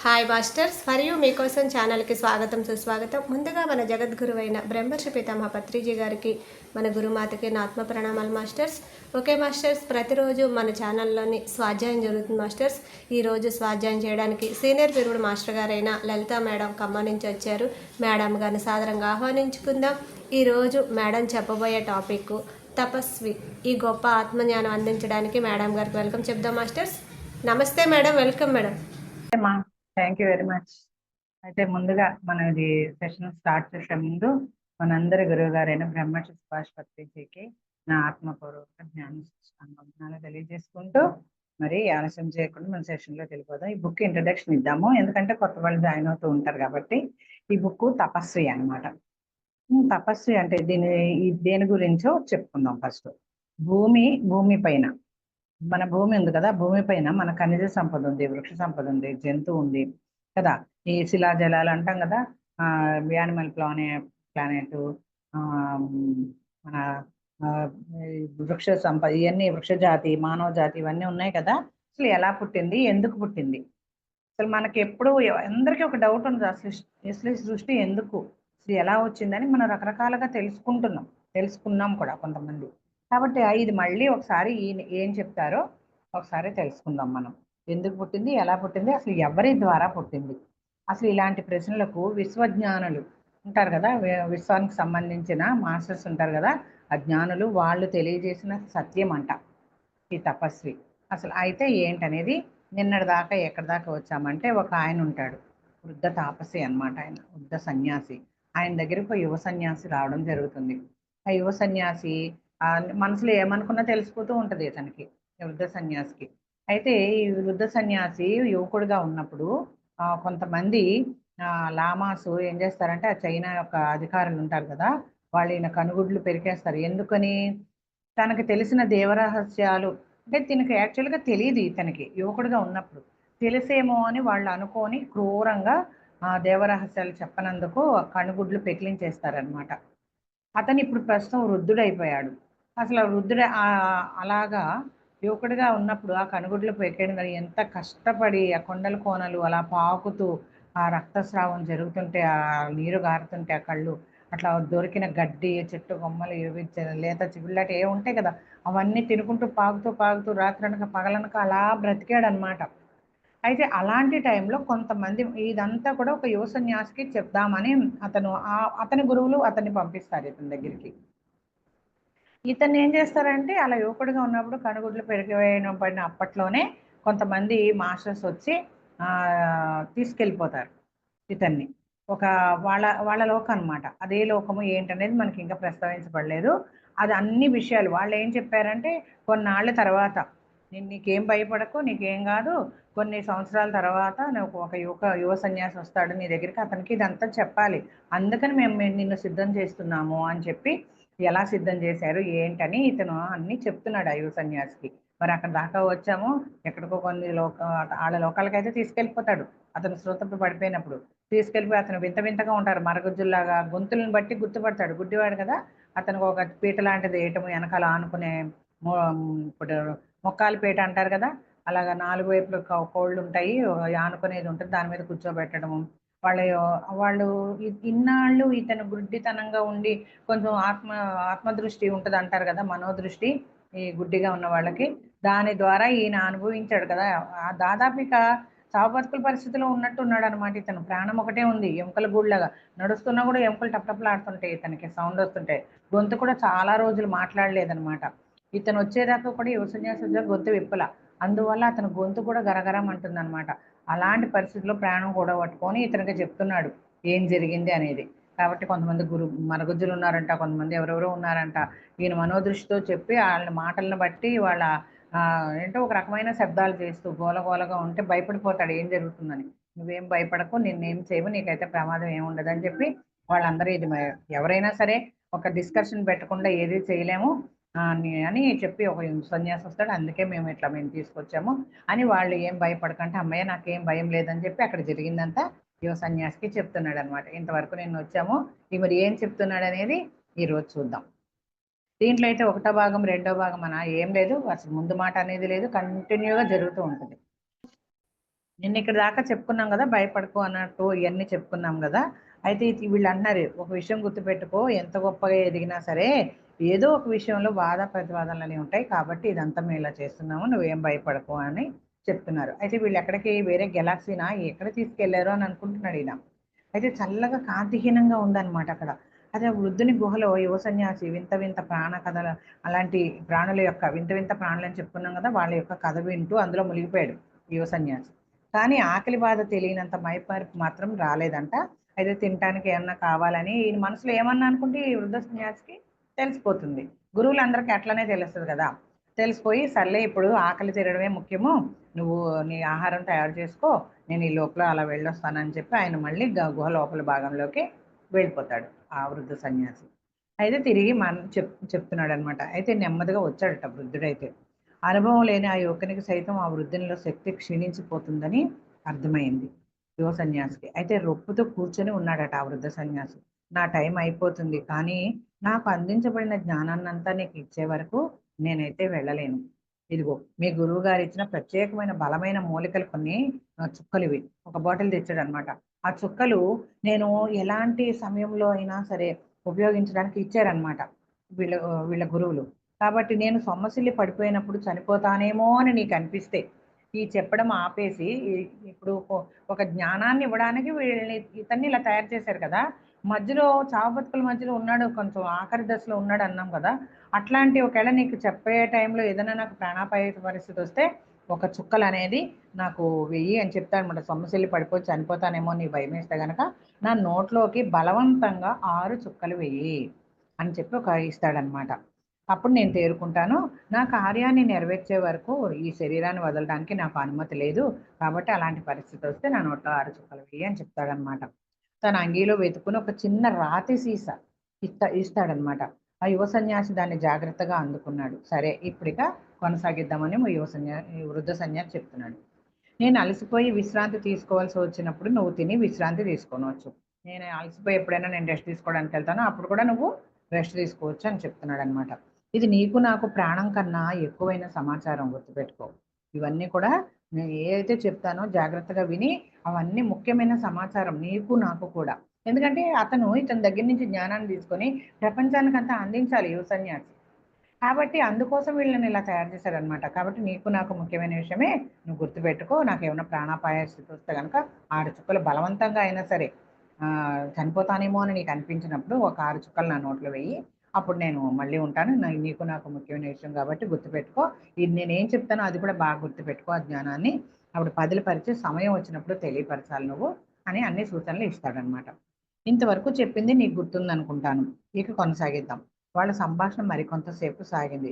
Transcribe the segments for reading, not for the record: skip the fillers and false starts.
Hi masters మరియు మీకోసం ఛానల్కి స్వాగతం సుస్వాగతం. ముందుగా మన జగద్గురువైన బ్రహ్మర్షి పితామహ పత్రిజీ గారికి, మన గురుమాతకి నా ఆత్మ ప్రణామాలు మాస్టర్స్. ఓకే మాస్టర్స్, ప్రతిరోజు మన ఛానల్లోని స్వాధ్యాయం జరుగుతుంది మాస్టర్స్. ఈరోజు స్వాధ్యాయం చేయడానికి సీనియర్ పిరువుడు మాస్టర్ గారైన లలిత మేడం ఖమ్మం నుంచి వచ్చారు. మేడం గారిని సాదరంగా ఆహ్వానించుకుందాం. ఈరోజు మేడం చెప్పబోయే టాపిక్ తపస్వి. ఈ గొప్ప ఆత్మజ్ఞానం అందించడానికి మేడం గారికి వెల్కమ్ చెప్దాం మాస్టర్స్. నమస్తే madam, welcome madam. Thank you very much. అయితే ముందుగా మనం ఇది సెషన్ స్టార్ట్ చేసే ముందు మనందరి గురువు గారైన బ్రహ్మర్షి సుభాష్ పత్రిజీకి నా ఆత్మపూర్వక జ్ఞానాలు తెలియజేసుకుంటూ మరి ఆలస్యం చేయకుండా మన సెషన్లో వెళ్ళిపోదాం. ఈ బుక్ ఇంట్రడక్షన్ ఇద్దాము, ఎందుకంటే కొత్త వాళ్ళు జాయిన్ అవుతూ ఉంటారు కాబట్టి. ఈ బుక్ తపస్వి అనమాట. తపస్వి అంటే దేని గురించో చెప్పుకుందాం. ఫస్ట్ భూమి పైన మన భూమి ఉంది కదా, భూమి పైన మన ఖనిజ సంపద ఉంది, వృక్ష సంపద ఉంది, జంతువు ఉంది కదా. ఈ శిలాజలాలు అంటాం కదా, యానిమల్ ప్లానెట్, మన వృక్ష సంపద, ఇవన్నీ వృక్ష జాతి, మానవ జాతి, ఇవన్నీ ఉన్నాయి కదా. అసలు ఎలా పుట్టింది, ఎందుకు పుట్టింది? అసలు మనకి ఎప్పుడు అందరికీ ఒక డౌట్ ఉంది, అసలు సృష్టి ఎందుకు, అసలు ఎలా వచ్చిందని మనం రకరకాలుగా తెలుసుకున్నాం కూడా కొంతమంది. కాబట్టి ఇది మళ్ళీ ఒకసారి ఏం చెప్తారో ఒకసారి తెలుసుకుందాం మనం. ఎందుకు పుట్టింది, ఎలా పుట్టింది, అసలు ఎవరి ద్వారా పుట్టింది? అసలు ఇలాంటి ప్రశ్నలకు విశ్వజ్ఞానులు ఉంటారు కదా, విశ్వానికి సంబంధించిన మాస్టర్స్ ఉంటారు కదా, అజ్ఞానులు, వాళ్ళు తెలియజేసిన సత్యం అంట ఈ తపస్వి. అసలు అయితే ఏంటనేది నిన్నటి దాకా ఎక్కడి దాకా వచ్చామంటే, ఒక ఆయన ఉంటాడు, వృద్ధ తాపసి అనమాట. ఆయన వృద్ధ సన్యాసి. ఆయన దగ్గరకు యువ సన్యాసి రావడం జరుగుతుంది. ఆ యువ సన్యాసి మనసులో ఏమనుకున్నా తెలిసిపోతూ ఉంటుంది ఇతనికి, వృద్ధ సన్యాసికి. అయితే ఈ వృద్ధ సన్యాసి యువకుడిగా ఉన్నప్పుడు కొంతమంది లామాసు ఏం చేస్తారంటే, ఆ చైనా యొక్క అధికారులు ఉంటారు కదా, వాళ్ళు ఈయన కనుగుడ్లు పెరికేస్తారు. ఎందుకని? తనకు తెలిసిన దేవరహస్యాలు, అంటే దీనికి యాక్చువల్గా తెలియదు ఇతనికి, యువకుడిగా ఉన్నప్పుడు. తెలిసేమో అని వాళ్ళు అనుకొని క్రూరంగా దేవరహస్యాలు చెప్పనందుకు కనుగుడ్లు పెకిలించేస్తారనమాట. అతను ఇప్పుడు ప్రస్తుతం వృద్ధుడైపోయాడు. అసలు వృద్ధుడు అలాగా యువకుడిగా ఉన్నప్పుడు ఆ కనుగుడ్లు పెట్టేయడం కానీ ఎంత కష్టపడి ఆ కొండల కోనలు అలా పాకుతూ ఆ రక్తస్రావం జరుగుతుంటే, ఆ నీరు గారుతుంటే, ఆ కళ్ళు అట్లా దొరికిన గడ్డి, చెట్టు కొమ్మలు, ఇవి లేత చిగుళ్ళటి ఏ ఉంటాయి కదా, అవన్నీ తినుకుంటూ పాకుతూ రాత్రనక పగలనక అలా బ్రతికాడనమాట. అయితే అలాంటి టైంలో కొంతమంది ఇదంతా కూడా ఒక యువ సన్యాసికి చెప్దామని అతని గురువులు అతన్ని పంపిస్తారు ఇతని దగ్గరికి. ఇతన్ని ఏం చేస్తారంటే, అలా యువకుడిగా ఉన్నప్పుడు కనుగుడ్లు పెరిగివేయడం పడిన అప్పట్లోనే కొంతమంది మాస్టర్స్ వచ్చి తీసుకెళ్ళిపోతారు ఇతన్ని. ఒక వాళ్ళ లోకం అనమాట. అదే లోకము ఏంటనేది మనకి ఇంకా ప్రస్తావించబడలేదు. అది అన్ని విషయాలు వాళ్ళు ఏం చెప్పారంటే, కొన్నాళ్ళ తర్వాత నీకేం భయపడకు, నీకేం కాదు, కొన్ని సంవత్సరాల తర్వాత నువ్వు ఒక యువ సన్యాసి వస్తాడు నీ దగ్గరికి, అతనికి ఇదంతా చెప్పాలి, అందుకని మేము నిన్ను సిద్ధం చేస్తున్నాము అని చెప్పి ఎలా సిద్ధం చేశారు ఏంటని ఇతను అన్ని చెప్తున్నాడు ఆ యువ సన్యాసికి. మరి అక్కడ దాకా వచ్చాము, ఎక్కడికో కొన్ని వాళ్ళ లోకాలకైతే తీసుకెళ్ళిపోతాడు. అతను శ్రోతపు పడిపోయినప్పుడు తీసుకెళ్ళిపోయి అతను వింతగా ఉంటారు, మరగుజ్జుల్లాగా. గొంతులను బట్టి గుర్తుపడతాడు, గుడ్డివాడు కదా. అతనికి ఒక పీట లాంటిది వేయటము, వెనకాల ఆనుకునే ఇప్పుడు మొక్కాలి పీట అంటారు కదా, అలాగా 4 వైపులు కోళ్ళు ఉంటాయి, ఆనుకునేది ఉంటుంది, దాని మీద కూర్చోబెట్టడము. వాళ్ళు ఇన్నాళ్ళు ఇతను గుడ్డితనంగా ఉండి కొంచెం ఆత్మదృష్టి ఉంటుంది అంటారు కదా, మనోదృష్టి ఈ గుడ్డిగా ఉన్న వాళ్ళకి, దాని ద్వారా ఈయన అనుభవించాడు కదా. దాదాపు ఇక చావు బతుకుల పరిస్థితిలో ఉన్నట్టు ఉన్నాడు అనమాట. ఇతను ప్రాణం ఒకటే ఉంది, ఎముకల గూళ్ళగా నడుస్తున్నా కూడా ఎముకలు టప్టప్లాడుతుంటాయి, ఇతనికి సౌండ్ వస్తుంటాయి. గొంతు కూడా చాలా రోజులు మాట్లాడలేదనమాట. ఇతను వచ్చేదాకా కూడా యువ సన్యాసి గొంతు విప్పల, అందువల్ల అతను గొంతు కూడా గరగరం అంటుంది అనమాట. అలాంటి పరిస్థితిలో ప్రాణం కూడా పట్టుకొని ఇతనికి చెప్తున్నాడు ఏం జరిగింది అనేది. కాబట్టి కొంతమంది మరగుజ్జులు ఉన్నారంట, కొంతమంది ఎవరెవరో ఉన్నారంట. ఈయన మనోదృష్టితో చెప్పి వాళ్ళ మాటలను బట్టి వాళ్ళ ఏంటో ఒక రకమైన శబ్దాలు చేస్తూ గోలగోలగా ఉంటే భయపడిపోతాడు ఏం జరుగుతుందని. నువ్వేం భయపడకు, నిన్నేం చేయవు, నీకైతే ప్రమాదం ఏముండదు అని చెప్పి వాళ్ళందరూ ఎవరైనా సరే ఒక డిస్కషన్ పెట్టకుండా ఏది చేయలేము అని చెప్పి ఒక సన్యాసి వస్తాడు. అందుకే మేము తీసుకొచ్చాము అని వాళ్ళు ఏం భయపడకంటే, అమ్మయ్య నాకేం భయం లేదని చెప్పి అక్కడ జరిగిందంతా యువ సన్యాసికి చెప్తున్నాడు అనమాట. ఇంతవరకు నేను వచ్చాము, మరి ఏం చెప్తున్నాడు అనేది ఈరోజు చూద్దాం. దీంట్లో అయితే 1వ భాగం 2వ భాగం ఏం లేదు, అసలు ముందు మాట అనేది లేదు, కంటిన్యూగా జరుగుతూ ఉంటుంది. నిన్న ఇక్కడ దాకా చెప్పుకున్నాం కదా, భయపడకు అన్నట్టు ఇవన్నీ చెప్పుకున్నాం కదా. అయితే వీళ్ళు అంటున్నారు, ఒక విషయం గుర్తుపెట్టుకో, ఎంత గొప్పగా ఎదిగినా సరే ఏదో ఒక విషయంలో వాద ప్రతివాదనలు అనేవి ఉంటాయి, కాబట్టి ఇదంతా మేము ఇలా చేస్తున్నాము, నువ్వేం భయపడకు అని చెప్తున్నారు. అయితే వీళ్ళు ఎక్కడికి, వేరే గెలాక్సీనా ఎక్కడ తీసుకెళ్లారు అని అనుకుంటున్నాడు ఈయన. అయితే చల్లగా కాంతిహీనంగా ఉందన్నమాట అక్కడ. అదే వృద్ధుని గుహలో యువ సన్యాసి వింత వింత ప్రాణ కథల, అలాంటి ప్రాణుల యొక్క వింత వింత ప్రాణులని చెప్పుకున్నాం కదా, వాళ్ళ యొక్క కథ వింటూ అందులో మునిగిపోయాడు యువ సన్యాసి. కానీ ఆకలి బాధ తెలియనంత మైమరుపు మాత్రం రాలేదంట. అయితే తినటానికి ఏమన్నా కావాలని ఈయన మనసులో ఏమన్నా అనుకుంటే ఈ వృద్ధ సన్యాసికి తెలిసిపోతుంది. గురువులందరికీ అట్లనే తెలుస్తుంది కదా. తెలిసిపోయి, సర్లే ఇప్పుడు ఆకలి తీరడమే ముఖ్యము, నువ్వు నీ ఆహారం తయారు చేసుకో, నేను ఈ లోపల అలా వెళ్ళొస్తానని చెప్పి ఆయన మళ్ళీ గుహ లోపల భాగంలోకి వెళ్ళిపోతాడు ఆ వృద్ధ సన్యాసి. అయితే తిరిగి చెప్తున్నాడు అనమాట. అయితే నెమ్మదిగా వచ్చాడట వృద్ధుడైతే. అనుభవం లేని ఆ యువకునికి సైతం ఆ వృద్ధునిలో శక్తి క్షీణించిపోతుందని అర్థమైంది యువ సన్యాసికి. అయితే రొప్పుతో కూర్చొని ఉన్నాడట ఆ వృద్ధ సన్యాసి. నా టైం అయిపోతుంది, కానీ నాకు అందించబడిన జ్ఞానాన్నంతా నీకు ఇచ్చే వరకు నేనైతే వెళ్ళలేను. ఇదిగో మీ గురువు గారు ఇచ్చిన ప్రత్యేకమైన బలమైన మూలికలు కొన్ని చుక్కలు ఇవి. ఒక బాటిల్ తెచ్చాడు అనమాట. ఆ చుక్కలు నేను ఎలాంటి సమయంలో అయినా సరే ఉపయోగించడానికి ఇచ్చారనమాట వీళ్ళ వీళ్ళ గురువులు. కాబట్టి నేను సొమ్మసిల్లి పడిపోయినప్పుడు చనిపోతానేమో అని నీకు అనిపిస్తే ఈ చెప్పడం ఆపేసి, ఇప్పుడు ఒక జ్ఞానాన్ని ఇవ్వడానికి వీళ్ళని, ఇతన్ని ఇలా తయారు చేశారు కదా. మధ్యలో చావు బతుకుల మధ్యలో ఉన్నాడు, కొంచెం ఆఖరి దశలో ఉన్నాడు అన్నాం కదా. అట్లాంటి ఒకవేళ నీకు చెప్పే టైంలో ఏదైనా నాకు ప్రాణాపాయ పరిస్థితి వస్తే ఒక చుక్కలు అనేది నాకు వెయ్యి అని చెప్తాను అనమాట. సొమ్మసిల్లి పడిపోయి చనిపోతానేమో నీ భయం వేస్తే గనక నా నోట్లోకి బలవంతంగా 6 చుక్కలు వెయ్యి అని చెప్పి ఒక ఇస్తాడనమాట. అప్పుడు నేను తేరుకుంటాను. నా కార్యాన్ని నెరవేర్చే వరకు ఈ శరీరాన్ని వదలడానికి నాకు అనుమతి లేదు. కాబట్టి అలాంటి పరిస్థితి వస్తే నా నోట్లో 6 చుక్కలు వెయ్యి అని చెప్తాడనమాట. తన అంగీలో వెతుకుని ఒక చిన్న రాతి సీసా ఇస్తాడనమాట. ఆ యువ సన్యాసి దాన్ని జాగ్రత్తగా అందుకున్నాడు. సరే ఇప్పుడిక కొనసాగిద్దామని వృద్ధ సన్యాసి చెప్తున్నాడు. నేను అలసిపోయి విశ్రాంతి తీసుకోవాల్సి వచ్చినప్పుడు నువ్వు తిని విశ్రాంతి తీసుకోవచ్చు. నేను అలసిపోయి ఎప్పుడైనా నేను రెస్ట్ తీసుకోవడానికి వెళ్తానో అప్పుడు కూడా నువ్వు రెస్ట్ తీసుకోవచ్చు అని చెప్తున్నాడు అనమాట. ఇది నీకు నాకు ప్రాణం కన్నా ఎక్కువైన సమాచారం, గుర్తుపెట్టుకో. ఇవన్నీ కూడా నేను ఏదైతే చెప్తానో జాగ్రత్తగా విని, అవన్నీ ముఖ్యమైన సమాచారం నీకు నాకు కూడా. ఎందుకంటే అతను ఇతని దగ్గర నుంచి జ్ఞానాన్ని తీసుకొని ప్రపంచానికంతా అందించాలి యువ సన్యాసి. కాబట్టి అందుకోసం వీళ్ళని ఇలా తయారు చేశారనమాట. కాబట్టి నీకు నాకు ముఖ్యమైన విషయమే, నువ్వు గుర్తుపెట్టుకో. నాకు ఏమైనా ప్రాణాపాయ స్థితి వస్తే కనుక 6 చుక్కలు బలవంతంగా అయినా సరే చనిపోతానేమో అని నీకు అనిపించినప్పుడు ఒక 6 చుక్కలు నా నోట్లో వెయ్యి, అప్పుడు నేను మళ్ళీ ఉంటాను. నీకు నాకు ముఖ్యమైన విషయం కాబట్టి గుర్తుపెట్టుకో. ఇది నేనేం చెప్తానో అది కూడా బాగా గుర్తుపెట్టుకో ఆ జ్ఞానాన్ని. అప్పుడు పదిలపరిచి సమయం వచ్చినప్పుడు తెలియపరచాలి నువ్వు అని అన్ని సూచనలు ఇస్తాడనమాట. ఇంతవరకు చెప్పింది నీకు గుర్తుందనుకుంటాను. ఇక కొనసాగిద్దాం. వాళ్ళ సంభాషణ మరికొంతసేపు సాగింది.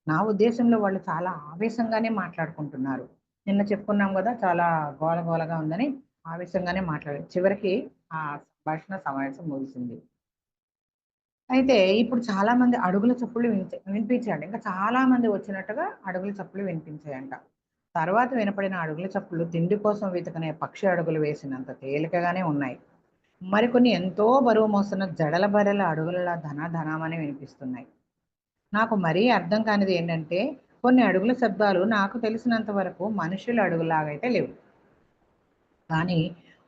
నా ఉద్దేశంలో వాళ్ళు చాలా ఆవేశంగానే మాట్లాడుకుంటున్నారు. నిన్న చెప్పుకున్నాం కదా, చాలా గోలగోలగా ఉందని ఆవేశంగానే మాట్లాడారు. చివరికి ఆ సంభాషణ సమావేశం ముగిసింది. అయితే ఇప్పుడు చాలా మంది అడుగుల చప్పుళ్ళు వినిపించాయంట. ఇంకా చాలా మంది వచ్చినట్టుగా అడుగుల చప్పుళ్ళు వినిపించాయంట. తర్వాత వినపడిన అడుగుల చప్పుళ్ళు తిండి కోసం వెతుకునే పక్షి అడుగులు వేసినంత తేలికగానే ఉన్నాయి. మరికొన్ని ఎంతో బరువు మోస్తున్న జడల బర్రెల అడుగుల ధనాధనామని వినిపిస్తున్నాయి. నాకు మరీ అర్థం కానిది ఏంటంటే, కొన్ని అడుగుల శబ్దాలు నాకు తెలిసినంత వరకు మనుషుల అడుగులాగైతే లేవు. కానీ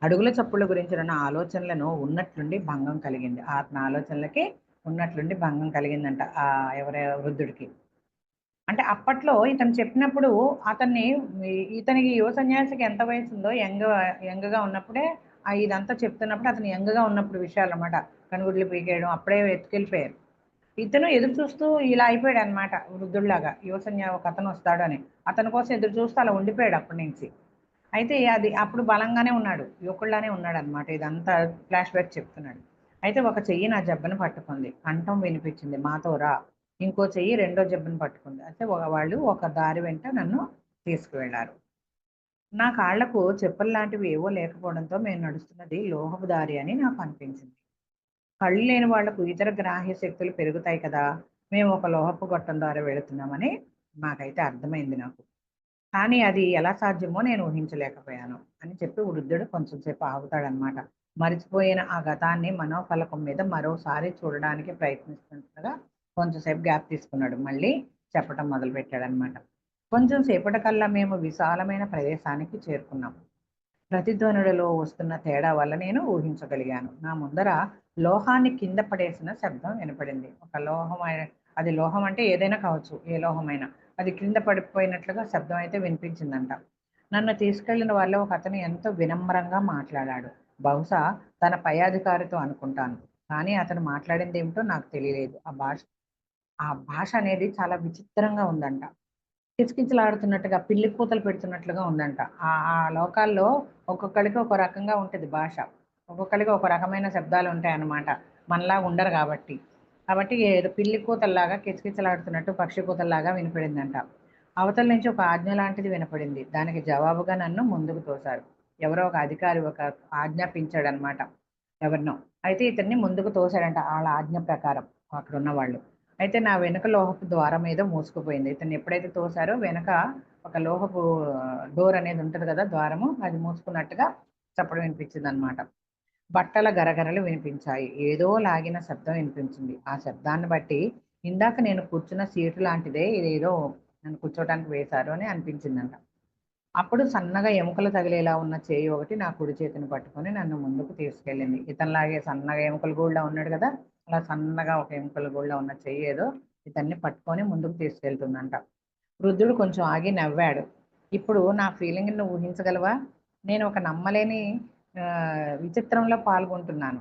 అడుగుల చప్పుళ్ళ గురించిన నా ఆలోచనలను ఉన్నట్లుండి భంగం కలిగింది. నా ఆలోచనలకి ఉన్నట్లుండి భంగం కలిగిందంట ఆ ఎవరి వృద్ధుడికి. అంటే అప్పట్లో ఇతను చెప్పినప్పుడు అతన్ని, ఇతనికి యువ సన్యాసికి ఎంత వయసుందో, యంగ్‌గా ఉన్నప్పుడే ఇదంతా చెప్తున్నప్పుడు అతను యంగ్‌గా ఉన్నప్పుడు విషయాలన్నమాట. కనుగుడ్లు పీకేయడం అప్పుడే ఎత్తుకెళ్ళిపోయారు. ఇతను ఎదురు చూస్తూ ఇలా అయిపోయాడన్నమాట వృద్ధుడిలాగా. ఒకతను వస్తాడని. అతని కోసం ఎదురు చూస్తూ అలా ఉండిపోయాడు అప్పటి నుంచి. అయితే అది అప్పుడు బలంగానే ఉన్నాడు. యువకుడిలానే ఉన్నాడన్నమాట. ఇదంతా ఫ్లాష్ బ్యాక్ చెప్తున్నాడు. అయితే ఒక చెయ్యి నా జబ్బను పట్టుకుంది. కంఠం వినిపించింది. మాతో రా. ఇంకో చెయ్యి రెండో జబ్బను పట్టుకుంది. అయితే వాళ్ళు ఒక దారి వెంట నన్ను తీసుకువెళ్లారు. నా కాళ్లకు చెప్పుల్లాంటివి ఏవో లేకపోవడంతో మేము నడుస్తున్నది లోహపు దారి అని నాకు అనిపించింది. కళ్ళు లేని వాళ్లకు ఇతర గ్రాహ్య శక్తులు పెరుగుతాయి కదా. మేము ఒక లోహపు గొట్టం ద్వారా వెళుతున్నామని నాకైతే అర్థమైంది నాకు. కానీ అది ఎలా సాధ్యమో నేను ఊహించలేకపోయాను అని చెప్పి వృద్ధుడు కొంచెం సేపు ఆగుతాడనమాట. మరిచిపోయిన ఆ గతాన్ని మనోఫలకం మీద మరోసారి చూడడానికి ప్రయత్నిస్తుండగా కొంచెం సేపు గ్యాప్ తీసుకున్నాడు. మళ్ళీ చెప్పటం మొదలుపెట్టాడనమాట. కొంచెం సేపటికల్లా మేము విశాలమైన ప్రదేశానికి చేరుకున్నాం. ప్రతిధ్వనులలో వస్తున్న తేడా వల్ల నేను ఊహించగలిగాను. నా ముందర లోహాన్ని కింద పడేసిన శబ్దం వినపడింది. ఒక అది లోహం అంటే ఏదైనా కావచ్చు, ఏ లోహమైనా. అది కింద పడిపోయినట్లుగా శబ్దం అయితే వినిపించిందంట. నన్ను తీసుకెళ్ళిన వాళ్ళో ఒకతను ఎంతో వినమ్రంగా మాట్లాడాడు. బహుశా తన పై అధికారితో అనుకుంటాను. కానీ అతను మాట్లాడిందేమిటో నాకు తెలియలేదు. ఆ భాష అనేది చాలా విచిత్రంగా ఉందంట. కిచకిచలాడుతున్నట్టుగా, పిల్లి కూతలు పెడుతున్నట్లుగా ఉందంట. ఆ లోకాల్లో ఒక్కొక్కళ్ళకి ఒక రకంగా ఉంటది భాష. ఒక్కొక్కళ్ళకి ఒక రకమైన శబ్దాలుంటాయన్నమాట. మనలాగా ఉండరు గాబట్టి. కాబట్టి ఏదో పిల్లి కూతల్లాగా కిచకిచలాడుతున్నట్టు, పక్షి కూతల్లాగా వినపడిందంట. అవతల నుంచి ఒక ఆజ్ఞ లాంటిది వినపడింది. దానికి జవాబుగా నన్ను ముందుకు తోశారు. ఎవరో ఒక అధికారి ఆజ్ఞాపించాడనమాట ఎవరినో. అయితే ఇతన్ని ముందుకు తోశాడంట ఆళ్ళ ఆజ్ఞ ప్రకారం అక్కడున్న వాళ్ళు. అయితే నా వెనుక లోహపు ద్వారం ఏదో మూసుకుపోయింది. ఇతన్ని ఎప్పుడైతే తోసారో వెనక ఒక లోహపు డోర్ అనేది ఉంటది కదా! ద్వారము. అది మూసుకున్నట్టుగా చప్పుడు వినిపించిందనమాట. బట్టల గరగరలు వినిపించాయి. ఏదో లాగిన శబ్దం వినిపించింది. ఆ శబ్దాన్ని బట్టి ఇందాక నేను కూర్చున్న సీటు లాంటిదే ఇదేదో నన్ను కూర్చోటానికి వేశారు అని అనిపించిందంట. అప్పుడు సన్నగా ఎముకలు తగిలేలా ఉన్న చేయి ఒకటి నా కుడి చేతిని పట్టుకొని నన్ను ముందుకు తీసుకెళ్ళింది. ఇతనిలాగే సన్నగా ఎముకల గూడులా ఉన్నాడు కదా! అలా సన్నగా ఒక ఎముకల గూడులా ఉన్న చెయ్యి ఏదో ఇతన్ని పట్టుకొని ముందుకు తీసుకెళ్తుందంట. వృద్ధుడు కొంచెం ఆగి నవ్వాడు. ఇప్పుడు నా ఫీలింగ్‌ని నువ్వు ఊహించగలవా? నేను ఒక నమ్మలేని విచిత్రంలో పాల్గొంటున్నాను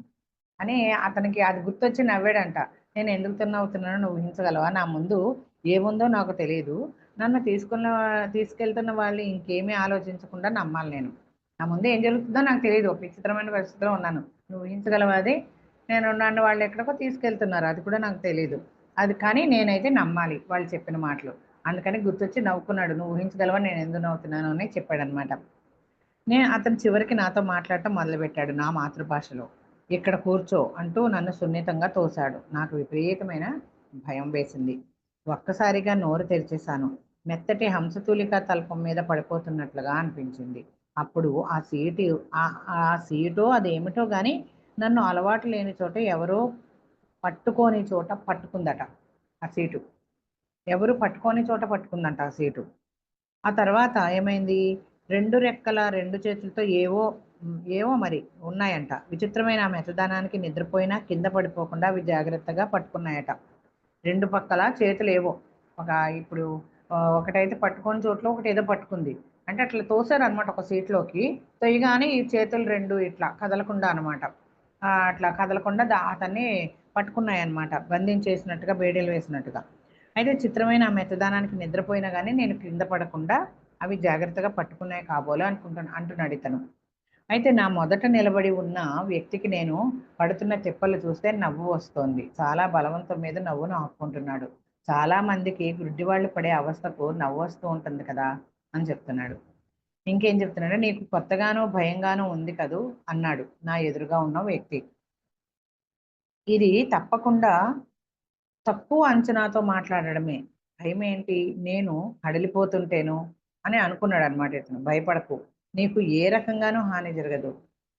అని అతనికి అది గుర్తొచ్చి నవ్వాడంట. నేను ఎందుకు నవ్వుతున్నానో నువ్వు ఊహించగలవా? నా ముందు ఏముందో నాకు తెలీదు. నన్ను తీసుకెళ్తున్న వాళ్ళు ఇంకేమీ ఆలోచించకుండా నమ్మాలి నేను. నా ముందు ఏం జరుగుతుందో నాకు తెలీదు. ఒక విచిత్రమైన పరిస్థితిలో ఉన్నాను. నువ్వు ఊహించగలవా అది? నన్ను వాళ్ళు ఎక్కడికో తీసుకెళ్తున్నారు. అది కూడా నాకు తెలీదు. అది కానీ నేనైతే నమ్మాలి వాళ్ళు చెప్పిన మాటలు. అందుకని గుర్తొచ్చి నవ్వుకున్నాడు. నువ్వు ఊహించగలవా నేను ఎందుకు నవ్వుతున్నాను అని చెప్పాడనమాట. అతను చివరికి నాతో మాట్లాడటం మొదలుపెట్టాడు నా మాతృభాషలో. ఇక్కడ కూర్చో అంటూ నన్ను సున్నితంగా తోశాడు. నాకు విపరీతమైన భయం వేసింది. ఒక్కసారిగా నోరు తెరిచేశాను. మెత్తటి హంసతూలిక తల్పం మీద పడిపోతున్నట్లుగా అనిపించింది. అప్పుడు ఆ సీటో అదేమిటో గాని నన్ను అలవాటు లేని చోట ఎవరో పట్టుకోని చోట పట్టుకుందట ఆ సీటు. ఎవరు పట్టుకోని చోట పట్టుకుందంట ఆ సీటు. ఆ తర్వాత ఏమైంది? 2 రెక్కల 2 చేతులతో ఏవో మరి ఉన్నాయంట. విచిత్రమైన ఆ మెత్తదనానికి నిద్రపోయినా కింద పడిపోకుండా అవి జాగ్రత్తగా పట్టుకున్నాయట. 2 పక్కల చేతులేవో ఒక ఇప్పుడు ఒకటైతే పట్టుకోని చోట్లో ఒకటేదో పట్టుకుంది. అంటే అట్లా తోసారనమాట ఒక సీట్‌లోకి. తొయగానే ఈ చేతులు 2 ఇట్లా కదలకుండా అనమాట. అట్లా కదలకుండా అతన్ని పట్టుకున్నాయన్నమాట. బంధించేసినట్టుగా, బేడీలు వేసినట్టుగా. అయితే చిత్రమైన ఆ మెత్తదనానికి నిద్రపోయినా గానీ నేను కింద పడకుండా అవి జాగ్రత్తగా పట్టుకున్నాయి కాబోలు అంటున్నాడు ఇతను. అయితే నా మొదట నిలబడి ఉన్న వ్యక్తికి నేను పడుతున్న తిప్పలు చూస్తే నవ్వు వస్తోంది. చాలా బలవంతం మీద నవ్వును ఆపుకుంటున్నాడు. చాలా మందికి గుడ్డివాళ్ళు పడే అవస్థకు నవ్వొస్తూ ఉంటుంది కదా! అని చెప్తున్నాడు. ఇంకేం చెప్తున్నాడు, నీకు కొత్తగానో, భయంగానో ఉంది కదూ! అన్నాడు నా ఎదురుగా ఉన్న వ్యక్తి. ఇది తప్పకుండా తక్కువ అంచనాతో మాట్లాడడమే. భయమేంటి? నేను హడలిపోతుంటేనో అని అనుకున్నాడనమాట ఇతను. భయపడకు. నీకు ఏ రకంగానూ హాని జరగదు.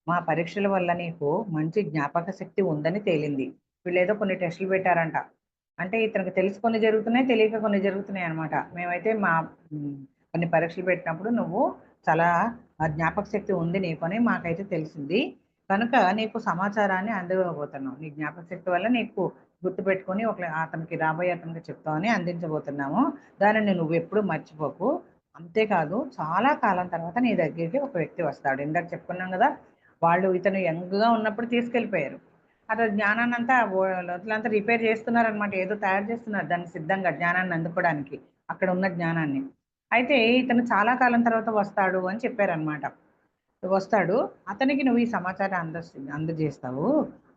మా పరీక్షల వల్ల నీకు మంచి జ్ఞాపక శక్తి ఉందని తేలింది. వీళ్ళేదో కొన్ని టెస్టులు పెట్టారంట. అంటే ఇతనికి తెలిసి కొన్ని జరుగుతున్నాయి, తెలియక కొన్ని జరుగుతున్నాయనమాట. మేమైతే కొన్ని పరీక్షలు పెట్టినప్పుడు నువ్వు చాలా జ్ఞాపక శక్తి ఉంది నీకు అని మాకైతే తెలిసింది. కనుక నీకు సమాచారాన్ని అందివ్వబోతున్నాం. నీ జ్ఞాపక శక్తి వల్ల నీకు గుర్తుపెట్టుకొని రాబోయే అతనికి చెప్తామని అందించబోతున్నాము. దానిని నువ్వెప్పుడు మర్చిపోకు. అంతేకాదు చాలా కాలం తర్వాత నీ దగ్గరికి ఒక వ్యక్తి వస్తాడు. ఇందాక చెప్పుకున్నాం గదా! ఇతను యంగ్‌గా ఉన్నప్పుడు తీసుకెళ్ళిపోయారు. అతని జ్ఞానాన్నంతా లోతులంతా రిపేర్ చేస్తున్నారనమాట. ఏదో తయారు చేస్తున్నారు దాన్ని సిద్ధంగా జ్ఞానాన్ని అందుకోడానికి. అక్కడ ఉన్న జ్ఞానాన్ని. అయితే ఇతను చాలా కాలం తర్వాత వస్తాడు అని చెప్పారనమాట. వస్తాడు. అతనికి నువ్వు ఈ సమాచారం అందజేస్తావు.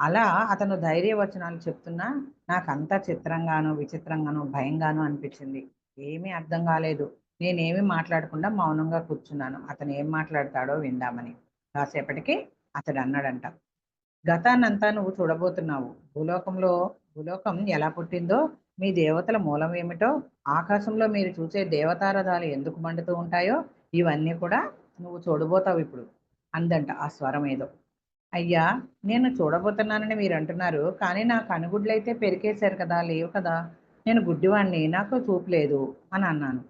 అలా అతను ధైర్యవచనాలు చెప్తున్నా నాకంతా చిత్రంగాను, విచిత్రంగాను, భయంగాను అనిపించింది. ఏమీ అర్థం కాలేదు. నేనేమి మాట్లాడకుండా మౌనంగా కూర్చున్నాను. అతను ఏం మాట్లాడతాడో విందామని. కాసేపటికి అతడన్నాడంట. గతాన్నంతా నువ్వు చూడబోతున్నావు. భూలోకం ఎలా పుట్టిందో, మీ దేవతల మూలం ఏమిటో, ఆకాశంలో మీరు చూసే దేవతారథాలు ఎందుకు మండుతూ ఉంటాయో, ఇవన్నీ కూడా నువ్వు చూడబోతావిప్పుడు. అందంట ఆ స్వరం ఏదో. అయ్యా! నేను చూడబోతున్నానని మీరంటున్నారు. కానీ నా కనుగుడ్లయితే పెరికేశారు కదా! లేవు కదా! నేను గుడ్డివాడిని. నాకు చూపు లేదు అని అన్నాను.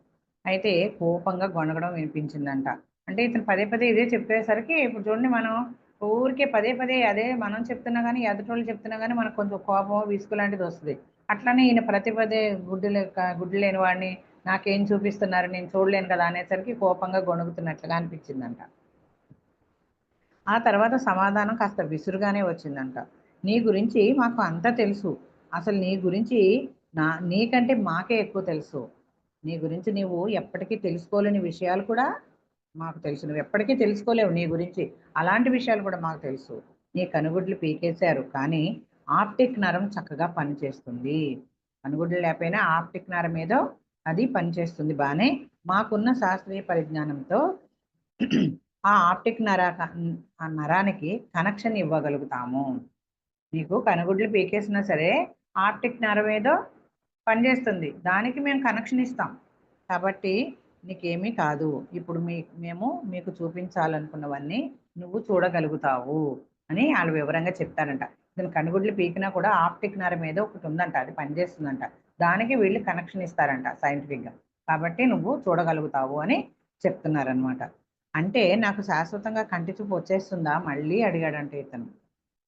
అయితే కోపంగా గొణగడం వినిపించిందంట. అంటే ఇతను పదే పదే ఇదే చెప్పేసరికి ఇప్పుడు చూడండి, మనం ఊరికే పదే పదే అదే మనం చెప్తున్నా కానీ ఎదుటోళ్ళు చెప్తున్నా కానీ మనకు కొంచెం కోపం విసుగు లాంటిది వస్తుంది. అట్లనే ఈయన ప్రతి పదే గుడ్డు లేని వాడిని నాకేం చూపిస్తున్నారు, నేను చూడలేను కదా అనేసరికి కోపంగా గొణుగుతున్నట్లుగా అనిపించిందంట. ఆ తర్వాత సమాధానం కాస్త విసురుగానే వచ్చిందంట. నీ గురించి మాకు అంతా తెలుసు. అసలు నీ గురించి నీకంటే మాకే ఎక్కువ తెలుసు. నీ గురించి నీవు ఎప్పటికీ తెలుసుకోలేని విషయాలు కూడా మాకు తెలుసు. నువ్వు ఎప్పటికీ తెలుసుకోలేవు నీ గురించి. అలాంటి విషయాలు కూడా మాకు తెలుసు. నీ కనుగుడ్లు పీకేశారు. కానీ ఆప్టిక్ నరం చక్కగా పనిచేస్తుంది. కనుగుడ్లు లేకపోయినా ఆప్టిక్ నరం ఏదో అది పనిచేస్తుంది బానే. మాకున్న శాస్త్రీయ పరిజ్ఞానంతో ఆ ఆప్టిక్ ఆ నరానికి కనెక్షన్ ఇవ్వగలుగుతాము. నీకు కనుగుడ్లు పీకేసినా సరే ఆప్టిక్ నరం ఏదో పనిచేస్తుంది. దానికి మేము కనెక్షన్ ఇస్తాం. కాబట్టి నీకేమీ కాదు. ఇప్పుడు మేము మీకు చూపించాలనుకున్నవన్నీ నువ్వు చూడగలుగుతావు అని వాళ్ళు వివరంగా చెప్తారంట. ఇతను కనుగుడ్లు పీకినా కూడా ఆప్టిక్ నరం ఏదో ఒకటి ఉందంట. అది పనిచేస్తుందంట. దానికి వీళ్ళు కనెక్షన్ ఇస్తారంట సైంటిఫిక్‌గా. కాబట్టి నువ్వు చూడగలుగుతావు అని చెప్తున్నారనమాట. అంటే నాకు శాశ్వతంగా కంటి చూపు వచ్చేస్తుందా మళ్ళీ అడిగాడంట ఇతను.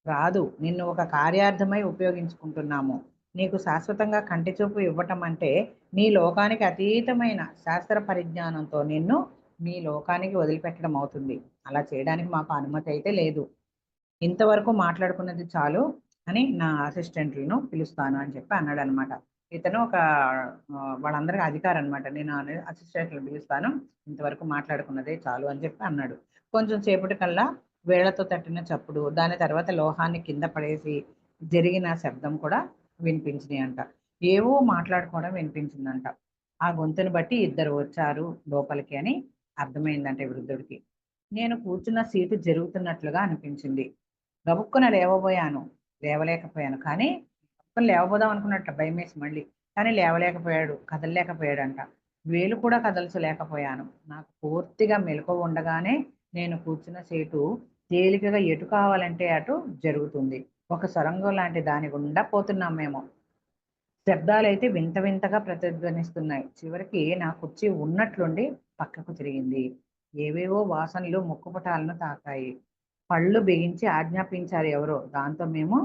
రాదు. నిన్ను ఒక కార్యార్థమై ఉపయోగించుకుంటున్నాము. నీకు శాశ్వతంగా కంటి చూపు ఇవ్వటం అంటే నీ లోకానికి అతీతమైన శాస్త్ర పరిజ్ఞానంతో నిన్ను మీ లోకానికి వదిలిపెట్టడం అవుతుంది. అలా చేయడానికి మాకు అనుమతి అయితే లేదు. ఇంతవరకు మాట్లాడుకున్నది చాలు అని నా అసిస్టెంట్‌లను పిలుస్తాను అని చెప్పి అన్నాడనమాట. ఇతను ఒక వాళ్ళందరికి అధికారి అనమాట. నేను అసిస్టెంట్‌లను పిలుస్తాను. ఇంతవరకు మాట్లాడుకున్నదే చాలు అని చెప్పి అన్నాడు. కొంచెం సేపటికల్లా వేళ్ళతో తట్టిన చప్పుడు, దాని తర్వాత లోహాన్ని కింద పడేసి జరిగిన శబ్దం కూడా వినిపించినాయంట. ఏవో మాట్లాడుకోవడం వినిపించిందంట. ఆ గొంతుని బట్టి ఇద్దరు వచ్చారు లోపలికి అని అర్థమైందంట ఈ వృద్ధుడికి. నేను కూర్చున్న సీటు జరుగుతున్నట్లుగా అనిపించింది. గబుక్కున లేవబోయాను. లేవలేకపోయాను. కానీ గబుక్కున లేవబోదాం అనుకున్నట్ట భయమేసి మళ్ళీ. కానీ లేవలేకపోయాడు. కదలలేకపోయాడంట. వేలు కూడా కదల్చలేకపోయాను. నాకు పూర్తిగా మెలకువ ఉండగానే నేను కూర్చున్న సీటు తేలికగా ఎటు కావాలంటే అటు జరుగుతుంది. ఒక సొరంగం లాంటి దాని గుండా పోతున్నాం మేము. శబ్దాలైతే వింత వింతగా ప్రతిధ్వనిస్తున్నాయి. చివరికి నా కుర్చీ ఉన్నట్లుండి పక్కకు తిరిగింది. ఏవేవో వాసనలు ముక్కుపుటాలను తాకాయి. పళ్ళు బిగించి ఆజ్ఞాపించారు ఎవరో. దాంతో మేము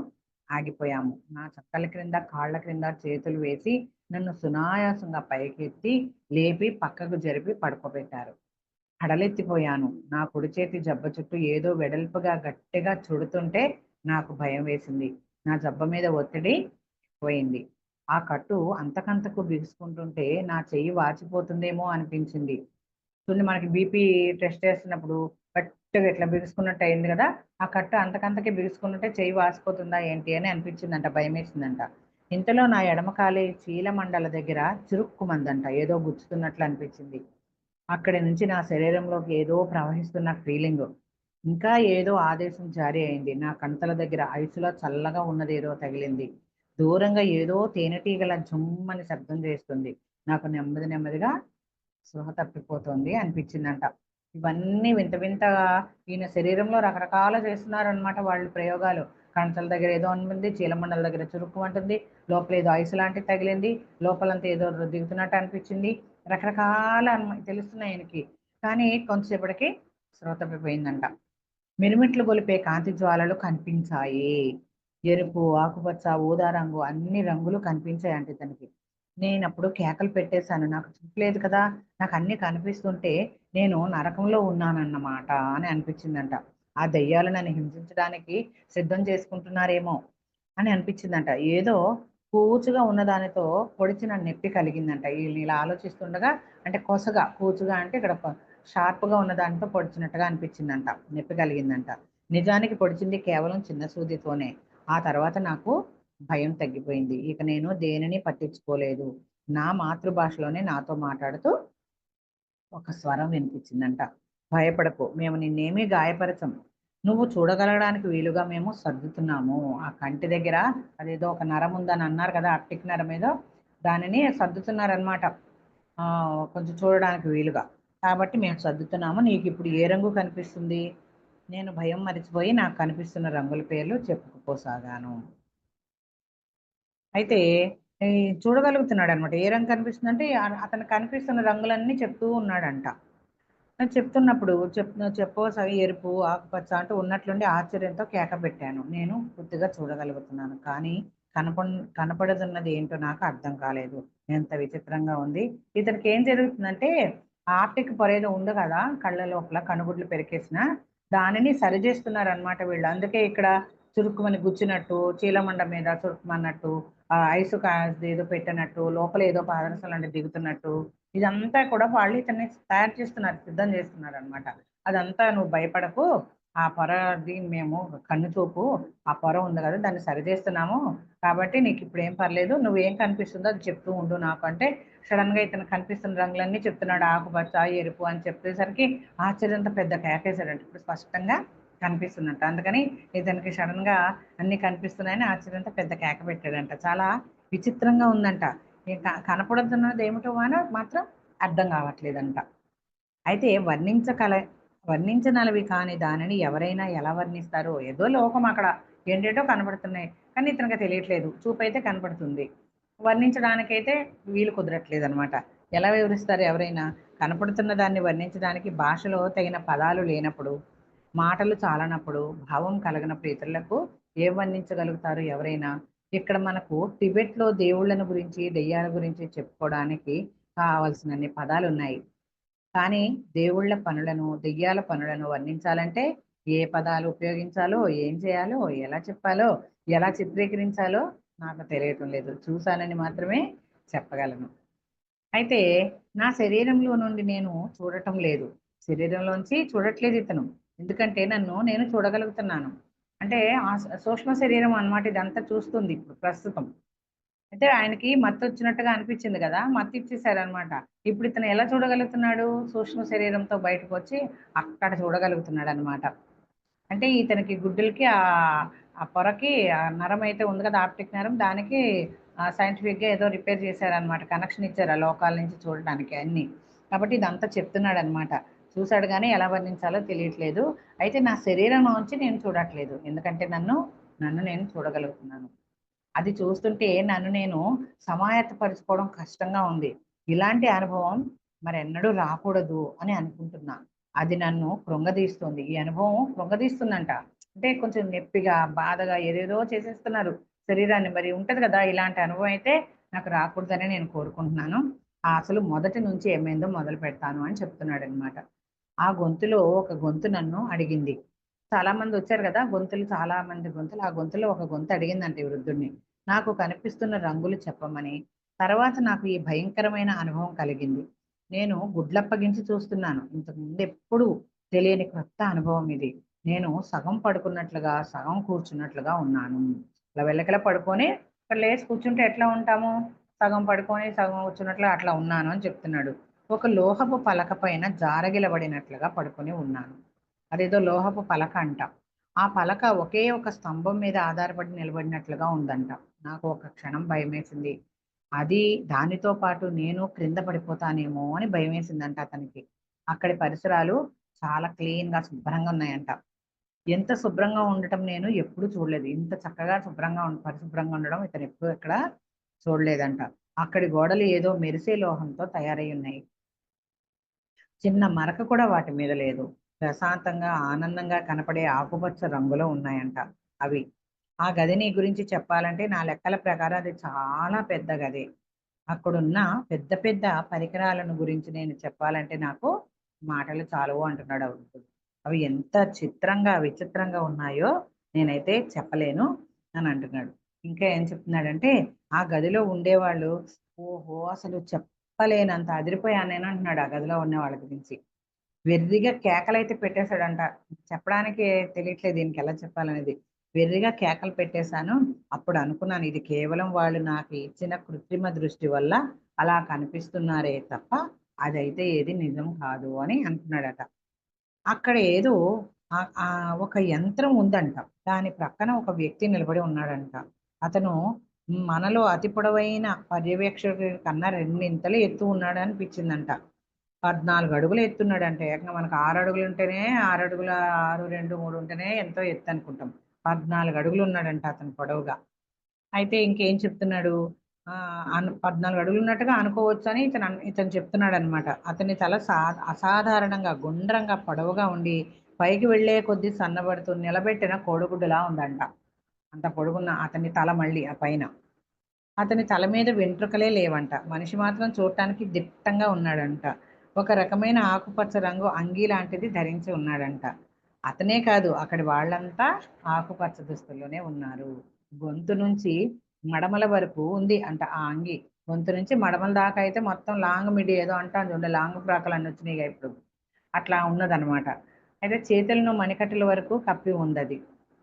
ఆగిపోయాము. నా చక్కల క్రింద, కాళ్ళ క్రింద చేతులు వేసి నన్ను సునాయాసంగా పైకెత్తి లేపి పక్కకు జరిపి పడుకోబెట్టారు. హడలెత్తిపోయాను. నా కుడి చేతి జబ్బ చుట్టూ ఏదో వెడల్పుగా గట్టిగా చుడుతుంటే నాకు భయం వేసింది. నా జబ్బ మీద ఒత్తిడి పోయింది. ఆ కట్టు అంతకంతకు బిగుసుకుంటుంటే నా చెయ్యి వాచిపోతుందేమో అనిపించింది. చూడండి, మనకి బీపీ టెస్ట్ చేస్తున్నప్పుడు గట్టిగా ఇట్లా బిగుసుకున్నట్టు అయింది కదా! ఆ కట్టు అంతకంతకి బిగుసుకున్నట్టే చెయ్యి వాసిపోతుందా ఏంటి అని అనిపించిందంట. భయమేసిందంట. ఇంతలో నా ఎడమ కాలి చీలమండల దగ్గర చురుక్కుమందంట. ఏదో గుచ్చుతున్నట్లు అనిపించింది. అక్కడి నుంచి నా శరీరంలోకి ఏదో ప్రవహిస్తున్న ఫీలింగు. ఇంకా ఏదో ఆదేశం జారీ అయింది. నా కంతల దగ్గర ఐసులో చల్లగా ఉన్నదేదో తగిలింది. దూరంగా ఏదో తేనెటీగల జుమ్మని శబ్దం చేస్తుంది. నాకు నెమ్మది నెమ్మదిగా స్పృహ తప్పిపోతోంది అనిపించిందంట. ఇవన్నీ వింత వింతగా ఈయన శరీరంలో రకరకాల చేస్తున్నారనమాట వాళ్ళు ప్రయోగాలు. కంచల దగ్గర ఏదో ఉంటుంది, చీలమండల దగ్గర చురుక్కుమంటుంది, లోపల ఏదో ఐస్ లాంటిది తగిలింది, లోపలంతా ఏదో దిగుతున్నట్టు అనిపించింది. రకరకాల తెలుస్తున్నాయి ఆయనకి. కానీ కొంతసేపటికి స్పృహ తప్పిపోయిందంట. మిరుమిట్లు గొలిపే కాంతి జ్వాలలు కనిపించాయి. ఎరుపు, ఆకుపచ్చ, ఊదా రంగు అన్ని రంగులు కనిపించాయంట ఇతనికి. నేనప్పుడు కేకలు పెట్టేశాను. నాకు చూపు లేదు కదా! నాకు అన్నీ కనిపిస్తుంటే నేను నరకంలో ఉన్నానన్నమాట అని అనిపించిందంట. ఆ దెయ్యాలు నన్ను హింసించడానికి సిద్ధం చేసుకుంటున్నారేమో అని అనిపించిందంట. ఏదో కూచుగా ఉన్నదానితో పొడిచిన నొప్పి కలిగిందంట. ఈళ్ళు ఇలా ఆలోచిస్తుండగా, అంటే కొసగా, కూచుగా అంటే ఇక్కడ షార్ప్‌గా ఉన్న దానితో పొడిచినట్టుగా అనిపించిందంట. నొప్పి కలిగిందంట. నిజానికి పొడిచింది కేవలం చిన్న సూదితోనే. ఆ తర్వాత నాకు భయం తగ్గిపోయింది. ఇక నేను దేనిని పట్టించుకోలేదు. నా మాతృభాషలోనే నాతో మాట్లాడుతూ ఒక స్వరం వినిపించిందంట. భయపడకు. మేము నిన్నేమీ గాయపరచం. నువ్వు చూడగలగడానికి వీలుగా మేము సర్దుతున్నాము. ఆ కంటి దగ్గర అదేదో ఒక నరం ఉందని అన్నారు కదా! అప్టిక్ నరం ఏదో, దానిని సర్దుతున్నారనమాట. కొంచెం చూడడానికి వీలుగా. కాబట్టి మేము సర్దుతున్నాము. నీకిప్పుడు ఏ రంగు కనిపిస్తుంది? నేను భయం మరిచిపోయి నాకు కనిపిస్తున్న రంగుల పేర్లు చెప్పుకుపోసాగాను. అయితే ఈ చూడగలుగుతున్నాడనమాట. ఏ రంగు కనిపిస్తుందంటే అతనికి కనిపిస్తున్న రంగులన్నీ చెప్తూ ఉన్నాడంట. అని చెప్తున్నప్పుడు చెప్పోసారి ఎరుపు ఆకుపచ్చ అంటూ ఉన్నట్లుండి ఆశ్చర్యంతో కేక పెట్టాను. నేను పూర్తిగా చూడగలుగుతున్నాను. కానీ కనపడుతున్నది ఏంటో నాకు అర్థం కాలేదు. ఎంత విచిత్రంగా ఉంది. ఇతనికి ఏం జరుగుతుందంటే ఆప్టిక్ పొర ఏదో ఉంది కదా కళ్ళ లోపల కనుగుడ్లు పెరికేసిన దానిని సరిచేస్తున్నారనమాట వీళ్ళు. అందుకే ఇక్కడ చురుక్కుమని గుచ్చినట్టు, చీలమండ మీద చురుక్కుమన్నట్టు, ఐసు ఏదో పెట్టినట్టు, లోపల ఏదో పాదరసం లాంటిది దిగుతున్నట్టు ఇదంతా కూడా వాళ్ళు ఇతన్ని తయారు చేస్తున్నారు, సిద్ధం చేస్తున్నారు అనమాట. అదంతా నువ్వు భయపడకు, ఆ పొరది మేము కన్ను చూపు, ఆ పొర ఉంది కదా దాన్ని సరిచేస్తున్నాము. కాబట్టి నీకు ఇప్పుడు ఏం పర్లేదు, నువ్వేం కనిపిస్తుందో అది చెప్తూ ఉండు నాకు అంటే సడన్ గా ఇతను కనిపిస్తున్న రంగులన్నీ చెప్తున్నాడు. ఆకుపచ్చ, ఎరుపు అని చెప్పేసరికి ఆశ్చర్యంతో పెద్ద కేకేశాడంట. ఇప్పుడు స్పష్టంగా కనిపిస్తుందంట. అందుకని ఇతనికి సడన్ గా అన్ని కనిపిస్తున్నాయని ఆశ్చర్యంతో పెద్ద కేక పెట్టాడంట. చాలా విచిత్రంగా ఉందంట. కనపడుతున్నది ఏమిటో మాత్రం అర్థం కావట్లేదంట. అయితే వర్ణించనలవి కాని దానిని ఎవరైనా ఎలా వర్ణిస్తారో, ఏదో లోకం అక్కడ ఏంటేటో కనబడుతున్నాయి. కానీ ఇతనికి తెలియట్లేదు. చూపైతే కనపడుతుంది. వర్ణించడానికైతే వీలు కుదరట్లేదు అనమాట. ఎలా వివరిస్తారు ఎవరైనా? కనపడుతున్న దాన్ని వర్ణించడానికి భాషలో తగిన పదాలు లేనప్పుడు, మాటలు చాలనప్పుడు, భావం కలగనప్పుడు ఇతరులకు ఏం వర్ణించగలుగుతారు ఎవరైనా? ఇక్కడ మనకు టిబెట్లో దేవుళ్ళను గురించి, దెయ్యాల గురించి చెప్పుకోవడానికి కావలసినన్ని పదాలున్నాయి. కానీ దేవుళ్ళ పనులను, దెయ్యాల పనులను వర్ణించాలంటే ఏ పదాలు ఉపయోగించాలో, ఏం చేయాలో, ఎలా చెప్పాలో, ఎలా చిత్రీకరించాలో నాకు తెలియటం లేదు. చూశానని మాత్రమే చెప్పగలను. అయితే నా శరీరంలో నుండి నేను చూడటం లేదు. శరీరంలోంచి చూడట్లేదు ఇతను. ఎందుకంటే నేను చూడగలుగుతున్నాను. అంటే ఆ సూక్ష్మ శరీరం అన్నమాట ఇదంతా చూస్తుంది ఇప్పుడు ప్రస్తుతం. అయితే ఆయనకి మత్తొచ్చినట్టుగా అనిపించింది గదా! మత్తిచ్చేసారనమాట. ఇప్పుడు ఇతను ఎలా చూడగలుగుతున్నాడు? సూక్ష్మ శరీరంతో బయటకొచ్చి అక్కడ చూడగలుగుతున్నాడనమాట. అంటే ఇతనికి గుడ్డులకి ఆ పొరకి ఆ నరం అయితే ఉంది కదా! ఆప్టిక్ నరం దానికి సైంటిఫిక్‌గా ఏదో రిపేర్ చేశారనమాట. కనెక్షన్ ఇచ్చారు ఆ లోకాల నుంచి చూడడానికి అన్నీ. కాబట్టి ఇదంతా చెప్తున్నాడనమాట. చూసాడు గానీ ఎలా వర్ణించాలో తెలియట్లేదు. అయితే నా శరీరంలోంచి నేను చూడట్లేదు. ఎందుకంటే నన్ను నేను చూడగలుగుతున్నాను. అది చూస్తుంటే నన్ను నేను సమాయత్తపరుచుకోవడం కష్టంగా ఉంది. ఇలాంటి అనుభవం మరెన్నడూ రాకూడదు అని అనుకుంటున్నా. అది నన్ను కృంగదీస్తుంది. ఈ అనుభవం కృంగదీస్తుందంట. అంటే కొంచెం నొప్పిగా, బాధగా ఏదేదో చేసేస్తున్నారు శరీరాన్ని. మరి ఉంటది కదా! ఇలాంటి అనుభవం అయితే నాకు రాకూడదని నేను కోరుకుంటున్నాను. అసలు మొదటి నుంచి ఏమైందో మొదలుపెడతాను అని చెప్తున్నాడనమాట. ఆ గొంతులో ఒక గొంతు నన్ను అడిగింది. చాలా మందొచ్చారు గదా! చాలా మంది గొంతులు. ఆ గొంతులో ఒక గొంతు అడిగిందంట ఈ వృద్ధుడిని. నాకు కనిపిస్తున్న రంగులు చెప్పమని. తర్వాత నాకు ఈ భయంకరమైన అనుభవం కలిగింది. నేను గుడ్లప్పగించి చూస్తున్నాను. ఇంతకుముందు ఎప్పుడూ తెలియని కొత్త అనుభవం ఇది. నేను సగం పడుకున్నట్లుగా, సగం కూర్చున్నట్లుగా ఉన్నాను. ఇలా వెల్లకిలా పడుకొని ఇక్కడ లేసి కూర్చుంటే ఎట్లా ఉంటాము? సగం పడుకొని, సగం కూర్చున్నట్లు అట్లా ఉన్నాను అని చెప్తున్నాడు. ఒక లోహపు పలక పైన జారగిలబడినట్లుగా పడుకొని ఉన్నాను. అదేదో లోహపు పలక అంట. ఆ పలక ఒకే ఒక స్తంభం మీద ఆధారపడి నిలబడినట్లుగా ఉందంట. నాకు ఒక క్షణం భయమేసింది. అది దానితో పాటు నేను క్రింద పడిపోతానేమో అని భయమేసిందంట అతనికి. అక్కడి పరిసరాలు చాలా క్లీన్‌గా శుభ్రంగా ఉన్నాయంట. ఎంత శుభ్రంగా ఉండటం నేను ఎప్పుడూ చూడలేదు. ఇంత చక్కగా పరిశుభ్రంగా ఉండడం ఇతను ఎప్పుడు ఎక్కడ చూడలేదంట. అక్కడి గోడలు ఏదో మెరిసే లోహంతో తయారై ఉన్నాయి. చిన్న మరక కూడా వాటి మీద లేదు. ప్రశాంతంగా, ఆనందంగా కనపడే ఆకుపచ్చ రంగులో ఉన్నాయంట అవి. ఆ గది నీ గురించి చెప్పాలంటే నా లెక్కల ప్రకారం అది చాలా పెద్ద గది. అక్కడున్న పెద్ద పెద్ద పరికరాలను గురించి నేను చెప్పాలంటే నాకు మాటలు చాలవు అంటున్నాడు ఆ వృద్ధుడు. అవి ఎంత విచిత్రంగా ఉన్నాయో నేనైతే చెప్పలేను అని అంటున్నాడు. ఇంకా ఏం చెప్తున్నాడంటే ఆ గదిలో ఉండేవాళ్ళు ఓహో! అసలు చెప్పలేనంత అదిరిపోయాను నేను అంటున్నాడు ఆ గదిలో ఉన్న వాళ్ళ గురించి. వెర్రిగా కేకలైతే పెట్టేశాడంట. చెప్పడానికి తెలియట్లేదు దీనికి ఎలా చెప్పాలనేది. వెర్రిగా కేకలు పెట్టేశాను. అప్పుడు అనుకున్నాను ఇది కేవలం వాళ్ళు నాకు ఇచ్చిన కృత్రిమ దృష్టి వల్ల అలా కనిపిస్తున్నారే తప్ప అదైతే ఏది నిజం కాదు అని అంటున్నాడట. అక్కడ ఏదో ఒక యంత్రం ఉందంట. దాని ప్రక్కన ఒక వ్యక్తి నిలబడి ఉన్నాడంట. అతను మనలో అతి పొడవైన పర్యవేక్షకుడి కన్నా రెండింతలు ఎత్తు ఉన్నాడనిపించిందంట. 14 అడుగులు ఎత్తున్నాడంటే ఏకంగా మనకు 6 అడుగులు ఉంటేనే 6 అడుగుల 6, 2, 3 ఉంటేనే ఎంతో ఎత్తు అనుకుంటాం. 14 అడుగులు ఉన్నాడంట అతను పొడవుగా. అయితే ఇంకేం చెప్తున్నాడు? 14 అడుగులు ఉన్నట్టుగా అనుకోవచ్చు అని ఇతను చెప్తున్నాడు అనమాట. అతని తల అసాధారణంగా గుండ్రంగా పొడవుగా ఉండి పైకి వెళ్ళే కొద్దీ సన్నబడుతూ నిలబెట్టిన కోడిగుడ్డులా ఉందంట. అంత పొడుగున్న అతని తల మళ్ళీ ఆ పైన. అతని తల మీద వెంట్రుకలే లేవంట. మనిషి మాత్రం చూడటానికి దిట్టంగా ఉన్నాడంట. ఒక రకమైన ఆకుపచ్చ రంగు అంగీ లాంటిది ధరించి ఉన్నాడంట. అతనే కాదు, అక్కడి వాళ్ళంతా ఆకుపచ్చ దుస్తుల్లోనే ఉన్నారు. గొంతు నుంచి మడమల వరకు ఉంది అంట ఆ అంగి. గొంతు నుంచి మడమల దాకా అయితే మొత్తం లాంగ్ మిడి ఏదో అంటాం చూడండి, లాంగ్ ఫ్రాకులు అన్ని వచ్చినాయిగా ఇప్పుడు. అట్లా ఉన్నదనమాట. అయితే చేతులను మణికట్టుల వరకు కప్పి ఉందది.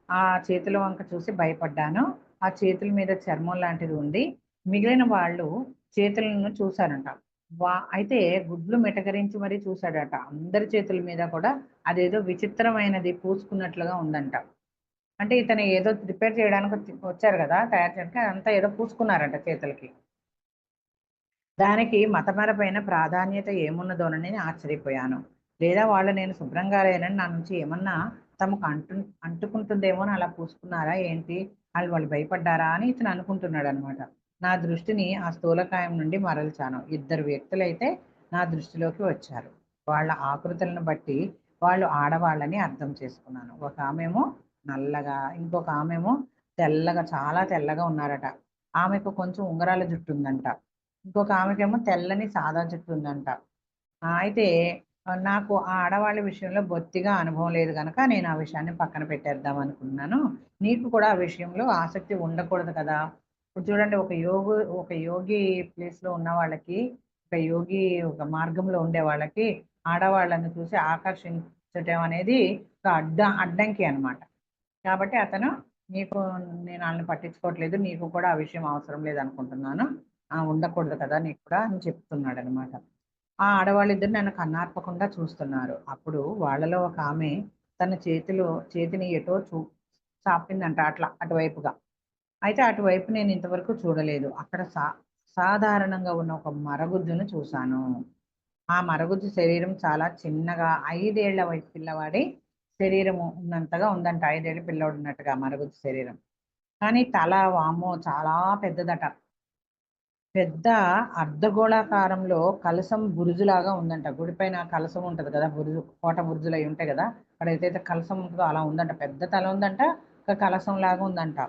ఆ చేతుల వంక చూసి భయపడ్డాను. ఆ చేతుల మీద చర్మం లాంటిది ఉంది. మిగిలిన వాళ్ళు చేతులను చూశారంట. అయితే గుడ్లు మిటకరించి మరీ చూశాడట. అందరి చేతుల మీద కూడా అదేదో విచిత్రమైనది పూసుకున్నట్లుగా ఉందంట. అంటే ఇతను ఏదో రిపేర్ చేయడానికి వచ్చారు కదా, తయారు చేయడానికి, అదంతా ఏదో పూసుకున్నారంట చేతులకి. దానికి మతపరమైన ప్రాధాన్యత ఏమున్నదోనని నేను ఆశ్చర్యపోయాను. లేదా వాళ్ళు నేను శుభ్రంగా లేనని నా నుంచి ఏమన్నా తమకు అంటుకుంటుందేమో అని అలా పూసుకున్నారా ఏంటి? వాళ్ళు భయపడ్డారా అని ఇతను అనుకుంటున్నాడు అనమాట. నా దృష్టిని ఆ స్థూలకాయం నుండి మరల్చాను. ఇద్దరు వ్యక్తులైతే నా దృష్టిలోకి వచ్చారు. వాళ్ళ ఆకృతులను బట్టి వాళ్ళు ఆడవాళ్ళని అర్థం చేసుకున్నాను. ఒక ఆమెమో నల్లగా, ఇంకొక ఆమెమో తెల్లగా, చాలా తెల్లగా ఉన్నారట. ఆమెకు కొంచెం ఉంగరాల జుట్టు ఉందంట. ఇంకొక ఆమెకేమో తెల్లని సాదా జుట్టు ఉందంట. అయితే నాకు ఆ ఆడవాళ్ళ విషయంలో బొత్తిగా అనుభవం లేదు గనక నేను ఆ విషయాన్ని పక్కన పెట్టేద్దాం అనుకున్నాను. నీకు కూడా ఆ విషయంలో ఆసక్తి ఉండకూడదు కదా! ఇప్పుడు చూడండి, ఒక యోగి ప్లేస్‌లో ఉన్న వాళ్ళకి, ఒక మార్గంలో ఉండే వాళ్ళకి ఆడవాళ్ళని చూసి ఆకర్షించటం అనేది ఒక అడ్డంకి అన్నమాట. కాబట్టి అతను, నీకు నేను ఆళ్ళని పట్టించుకోవట్లేదు. నీకు కూడా ఆ విషయం అవసరం లేదనుకుంటున్నాను. ఉండకూడదు కదా నీకు కూడా అని చెప్తున్నాడనమాట. ఆ ఆడవాళ్ళిద్దరు నన్ను కన్నార్పకుండా చూస్తున్నారు. అప్పుడు వాళ్ళలో ఒక ఆమె తన చేతిని ఎటో చాపిందంట అట్లా అటువైపుగా. అయితే అటువైపు నేను ఇంతవరకు చూడలేదు. అక్కడ సాధారణంగా ఉన్న ఒక మరగుజ్జును చూశాను. ఆ మరగుజ్జు శరీరం చాలా చిన్నగా 5 ఏళ్ల వయసు పిల్లవాడి శరీరము ఉన్నంతగా ఉందంట. 5 ఏళ్ల పిల్లోడు ఉన్నట్టుగా మరగుజ్జు శరీరం. కానీ తల వామ్మో చాలా పెద్దదట. పెద్ద అర్ధగోళాకారంలో కలశం బురుజులాగా ఉందంట. గుడి పైన కలశం ఉంటది కదా! బురుజు, కోట బురుజులు అయి ఉంటాయి కదా! అక్కడ ఏదైతే కలశం ఉంటదో అలా ఉందంట. పెద్ద తల ఉందంట. ఒక కలశంలాగా ఉందంట.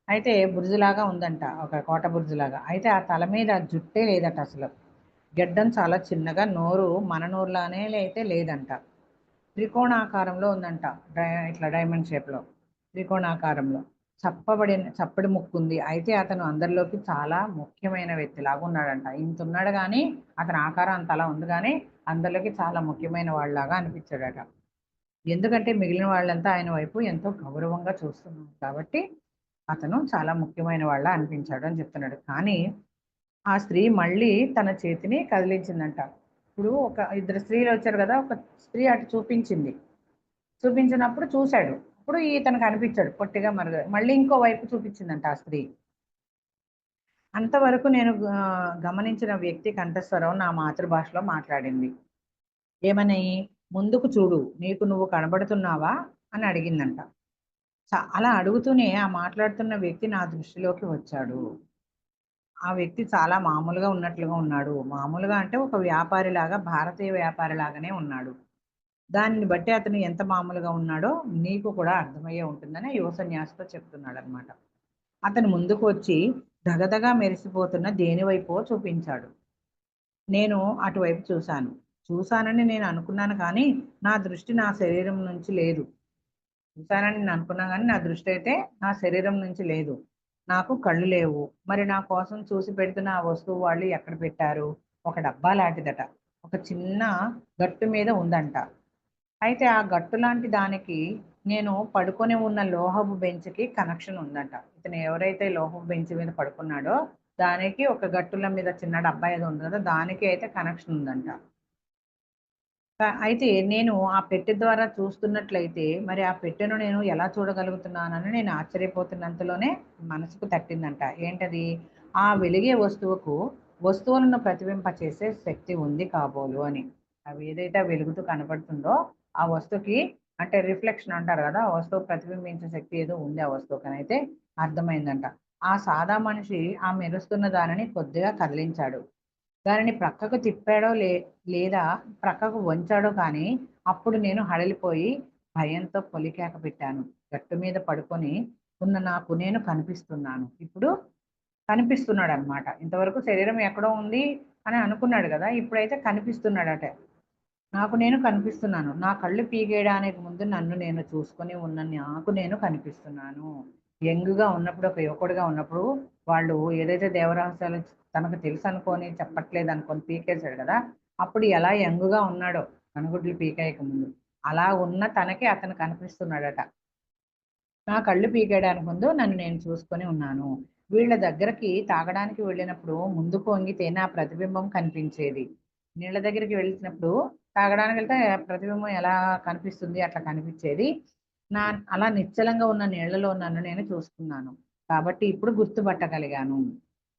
అయితే బురుజులాగా ఉందంట. ఒక కోట బురుజులాగా. అయితే ఆ తల మీద జుట్టే లేదట అసలు. గెడ్డం చాలా చిన్నగా, నోరు మన నోరులానే అయితే లేదంట. త్రికోణాకారంలో ఉందంట. ఇట్లా డైమండ్ షేప్‌లో. త్రికోణాకారంలో. చప్పడి ముక్కుంది. అయితే అతను అందరిలోకి చాలా ముఖ్యమైన వ్యక్తిలాగా ఉన్నాడంట. ఇంతున్నాడు గానీ, అతని ఆకారం అంతలా ఉంది గానీ, అందరిలోకి చాలా ముఖ్యమైన వాడిలాగా అనిపించాడట. ఎందుకంటే మిగిలిన వాళ్ళంతా ఆయన వైపు ఎంతో గౌరవంగా చూస్తున్నారు కాబట్టి, అతను చాలా ముఖ్యమైన వాళ్ళ అనిపించాడు అని చెప్తున్నాడు. కానీ ఆ స్త్రీ మళ్ళీ తన చేతిని కదిలించిందంట. ఇప్పుడు ఒక ఇద్దరు స్త్రీలొచ్చారు గదా! ఒక స్త్రీ అటు చూపించింది. చూపించినప్పుడు చూసాడు. అప్పుడు ఇతనికి అనిపించాడు పొట్టిగా మళ్ళీ ఇంకో వైపు చూపించిందంట ఆ స్త్రీ. అంతవరకు నేను గమనించిన వ్యక్తి కంఠస్వరం నా మాతృభాషలో మాట్లాడింది. ఏమని? "ముందుకు చూడు. నీకు నువ్వు కనబడుతున్నావా?" అని అడిగిందంట. అలా అడుగుతూనే ఆ మాట్లాడుతున్న వ్యక్తి నా దృష్టిలోకి వచ్చాడు. ఆ వ్యక్తి చాలా మామూలుగా ఉన్నట్లుగా ఉన్నాడు. మామూలుగా అంటే ఒక వ్యాపారిలాగా, భారతీయ వ్యాపారిలాగానే ఉన్నాడు. దానిని బట్టి అతను ఎంత మామూలుగా ఉన్నాడో నీకు కూడా అర్థమయ్యే ఉంటుందని యువ సన్యాసితో చెప్తున్నాడనమాట. అతను ముందుకు వచ్చి దగదగా మెరిసిపోతున్న దేనివైపో చూపించాడు. నేను అటువైపు చూశాను. చూశానని నేను అనుకున్నాను కానీ, నా దృష్టి నా శరీరం నుంచి లేదు. చూశానని నేను అనుకున్నా గానీ, నా దృష్టి అయితే నా శరీరం నుంచి లేదు. నాకు కళ్ళు లేవు. మరి నా కోసం చూసి పెడుతున్న ఆ వస్తువు వాళ్ళు ఎక్కడ పెట్టారు? ఒక డబ్బా లాంటిదట. ఒక చిన్న గట్టు మీద ఉందంట. అయితే ఆ గట్టు లాంటి దానికి నేను పడుకొని ఉన్న లోహపు బెంచ్‌కి కనెక్షన్ ఉందంట. ఇతను ఎవరైతే లోహపు బెంచ్ మీద పడుకున్నాడో, దానికి ఒక గట్టుల మీద చిన్న డబ్బా ఏదో ఉంది కదా! దానికి అయితే కనెక్షన్ ఉందంట. అయితే నేను ఆ పెట్టె ద్వారా చూస్తున్నట్లయితే, మరి ఆ పెట్టెను నేను ఎలా చూడగలుగుతున్నానని నేను ఆశ్చర్యపోతున్నంతలోనే మనసుకు తట్టిందంట. ఏంటది? ఆ వెలిగే వస్తువుకు వస్తువులను ప్రతిబింపచేసే శక్తి ఉంది కాబోలు అని. అవి ఏదైతే వెలుగుతూ కనపడుతుందో, ఆ వస్తువుకి అంటే రిఫ్లెక్షన్ అంటారు గదా! ఆ వస్తువు ప్రతిబింబించే శక్తి ఏదో ఉంది ఆ వస్తువుకనైతే అర్థమైందంట. ఆ సాదా మనిషి ఆ మెరుస్తున్న దానిని కొద్దిగా కదిలించాడు. దానిని ప్రక్కకు తిప్పాడో లేదా ప్రక్కకు వంచాడో కానీ అప్పుడు నేను హడలిపోయి భయంతో పొలికేక పెట్టాను. గట్టు మీద పడుకొని ఉన్న నాకు నేను కనిపిస్తున్నాను. ఇప్పుడు కనిపిస్తున్నాడనమాట. ఇంతవరకు శరీరం ఎక్కడో ఉంది అని అనుకున్నాడు గదా! ఇప్పుడైతే కనిపిస్తున్నాడట. నాకు నేను కనిపిస్తున్నాను. నా కళ్ళు పీకేయడానికి ముందు నన్ను నేను చూసుకొని ఉన్న నాకు నేను కనిపిస్తున్నాను. యంగ్‌గా ఉన్నప్పుడు, ఒక యువకుడిగా ఉన్నప్పుడు వాళ్ళు ఏదైతే దేవరహస్యాలు తనకు తెలుసనుకోని చెప్పట్లేదనుకోని పీకేసాడు గదా! అప్పుడు ఎలా యంగ్‌గా ఉన్నాడో కనుగుడ్లు పీకేయక ముందు. అలా ఉన్న తనకి అతను కనిపిస్తున్నాడట. నా కళ్ళు పీకేయడానికి ముందు నన్ను నేను చూసుకొని ఉన్నాను. వీళ్ళ దగ్గరకి తాగడానికి వెళ్ళినప్పుడు ముందుకు వంగితే నా ప్రతిబింబం కనిపించేది. నీళ్ళ దగ్గరికి వెళ్ళినప్పుడు తాగడానికి వెళ్తే ప్రతిబింబం ఎలా కనిపిస్తుంది అట్లా కనిపించేది. నా అలా నిశ్చలంగా ఉన్న నీళ్ళలో నన్ను నేను చూసుకున్నాను. కాబట్టి ఇప్పుడు గుర్తుపట్టగలిగాను.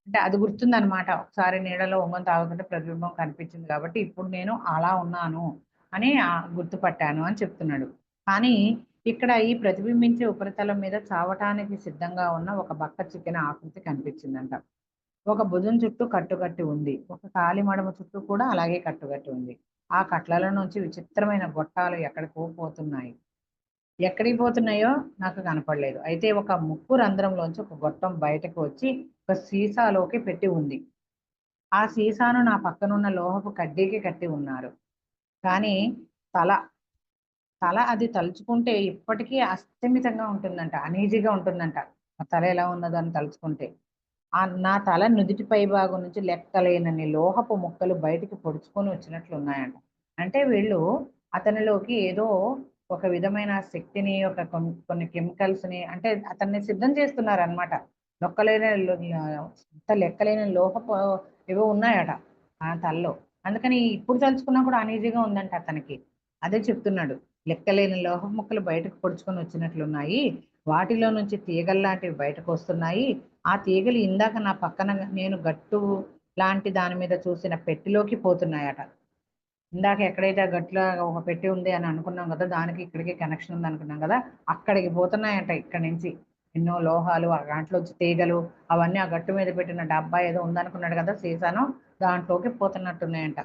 అంటే అది గుర్తుందనమాట. ఒకసారి నీళ్ళలో ఒంగొని తాగుతుంటే ప్రతిబింబం కనిపించింది కాబట్టి ఇప్పుడు నేను అలా ఉన్నాను అని గుర్తుపట్టాను అని చెప్తున్నాడు. కానీ ఇక్కడ ఈ ప్రతిబింబించే ఉపరితలం మీద చావటానికి సిద్ధంగా ఉన్న ఒక బక్క చిక్కిన ఆకృతి కనిపించిందంట. ఒక భుజం చుట్టూ కట్టుకట్టి ఉంది. ఒక కాలి మడమ చుట్టూ కూడా అలాగే కట్టుకట్టి ఉంది. ఆ కట్లలో నుంచి విచిత్రమైన గొట్టాలు ఎక్కడికో పోతున్నాయి. ఎక్కడికి పోతున్నాయో నాకు కనపడలేదు. అయితే ఒక ముక్కు రంధ్రంలోంచి ఒక గొట్టం బయటకు వచ్చి ఒక సీసాలోకి పెట్టి ఉంది. ఆ సీసాను నా పక్కనున్న లోహపు కడ్డీకి కట్టి ఉన్నారు. కానీ తల తల అది తలుచుకుంటే ఇప్పటికీ అస్థిమితంగా ఉంటుందంట. అనీజీగా ఉంటుందంట. ఆ తల ఎలా ఉన్నదో అని తలుచుకుంటే. నా తల నుదిటి పైభాగం నుంచి లెక్కలేనన్ని లోహపు ముక్కలు బయటికి పొడుచుకొని వచ్చినట్లున్నాయంట. అంటే వీళ్ళు అతనిలోకి ఏదో ఒక విధమైన శక్తిని, ఒక కొన్ని కెమికల్స్‌ని అంటే అతన్ని సిద్ధం చేస్తున్నారనమాట. లొక్కలేని లెక్కలేని లోహపు ఏవో ఉన్నాయట ఆ తలలో. అందుకని ఇప్పుడు తలుచుకున్నా కూడా అనీజీగా ఉందంట అతనికి. అదే చెప్తున్నాడు. లెక్కలేని లోహపు ముక్కలు బయటకు పొడుచుకొని వచ్చినట్లున్నాయి. వాటిలో నుంచి తీగల్లాంటివి బయటకొస్తున్నాయి. ఆ తీగలు ఇందాక నా పక్కన నేను గట్టు లాంటి దాని మీద చూసిన పెట్టెలోకి పోతున్నాయట. ఇందాక ఎక్కడైతే ఆ గట్టులో ఒక పెట్టె ఉంది అని అనుకున్నాం గదా! దానికి ఇక్కడికి కనెక్షన్ ఉందనుకున్నాం గదా! అక్కడికి పోతున్నాయంట ఇక్కడి నుంచి. ఎన్నో లోహాలు ఆ దాంట్లోంచి తీగలు అవన్నీ ఆ గట్టు మీద పెట్టిన డబ్బా ఏదో ఉందనుకున్నాడు గదా! సీసాను దాంట్లోకి పోతున్నట్టున్నాయంట.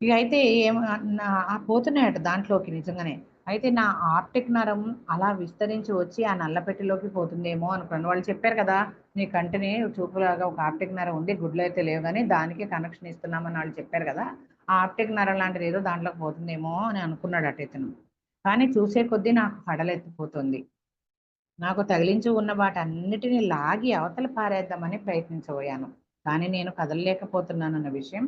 ఇగ అయితే ఏమ నా పోతున్నాయట దాంట్లోకి నిజంగానే. అయితే నా ఆప్టిక్ నరం అలా విస్తరించి వచ్చి ఆ నల్లపెట్టెలోకి పోతుందేమో అనుకున్నాను. వాళ్ళు చెప్పారు కదా! నీ కంటిని చూపులాగా ఒక ఆప్టిక్ నరం ఉంది. గుడ్లు అయితే లేవు గానీ దానికి కనెక్షన్ ఇస్తున్నామని ఆళ్ళు చెప్పారు గదా! ఆ ఆప్టిక్ నరం లాంటిదేదో దాంట్లోకి పోతుందేమో అని అనుకున్నాడట ఇతను. కానీ చూసే కొద్దీ నాకు హడలెత్తిపోతుంది. నాకు తగిలించి ఉన్న వాటన్నిటిని లాగి అవతల పారేద్దామని ప్రయత్నించబోయాను. కానీ నేను కదలలేకపోతున్నానన్న విషయం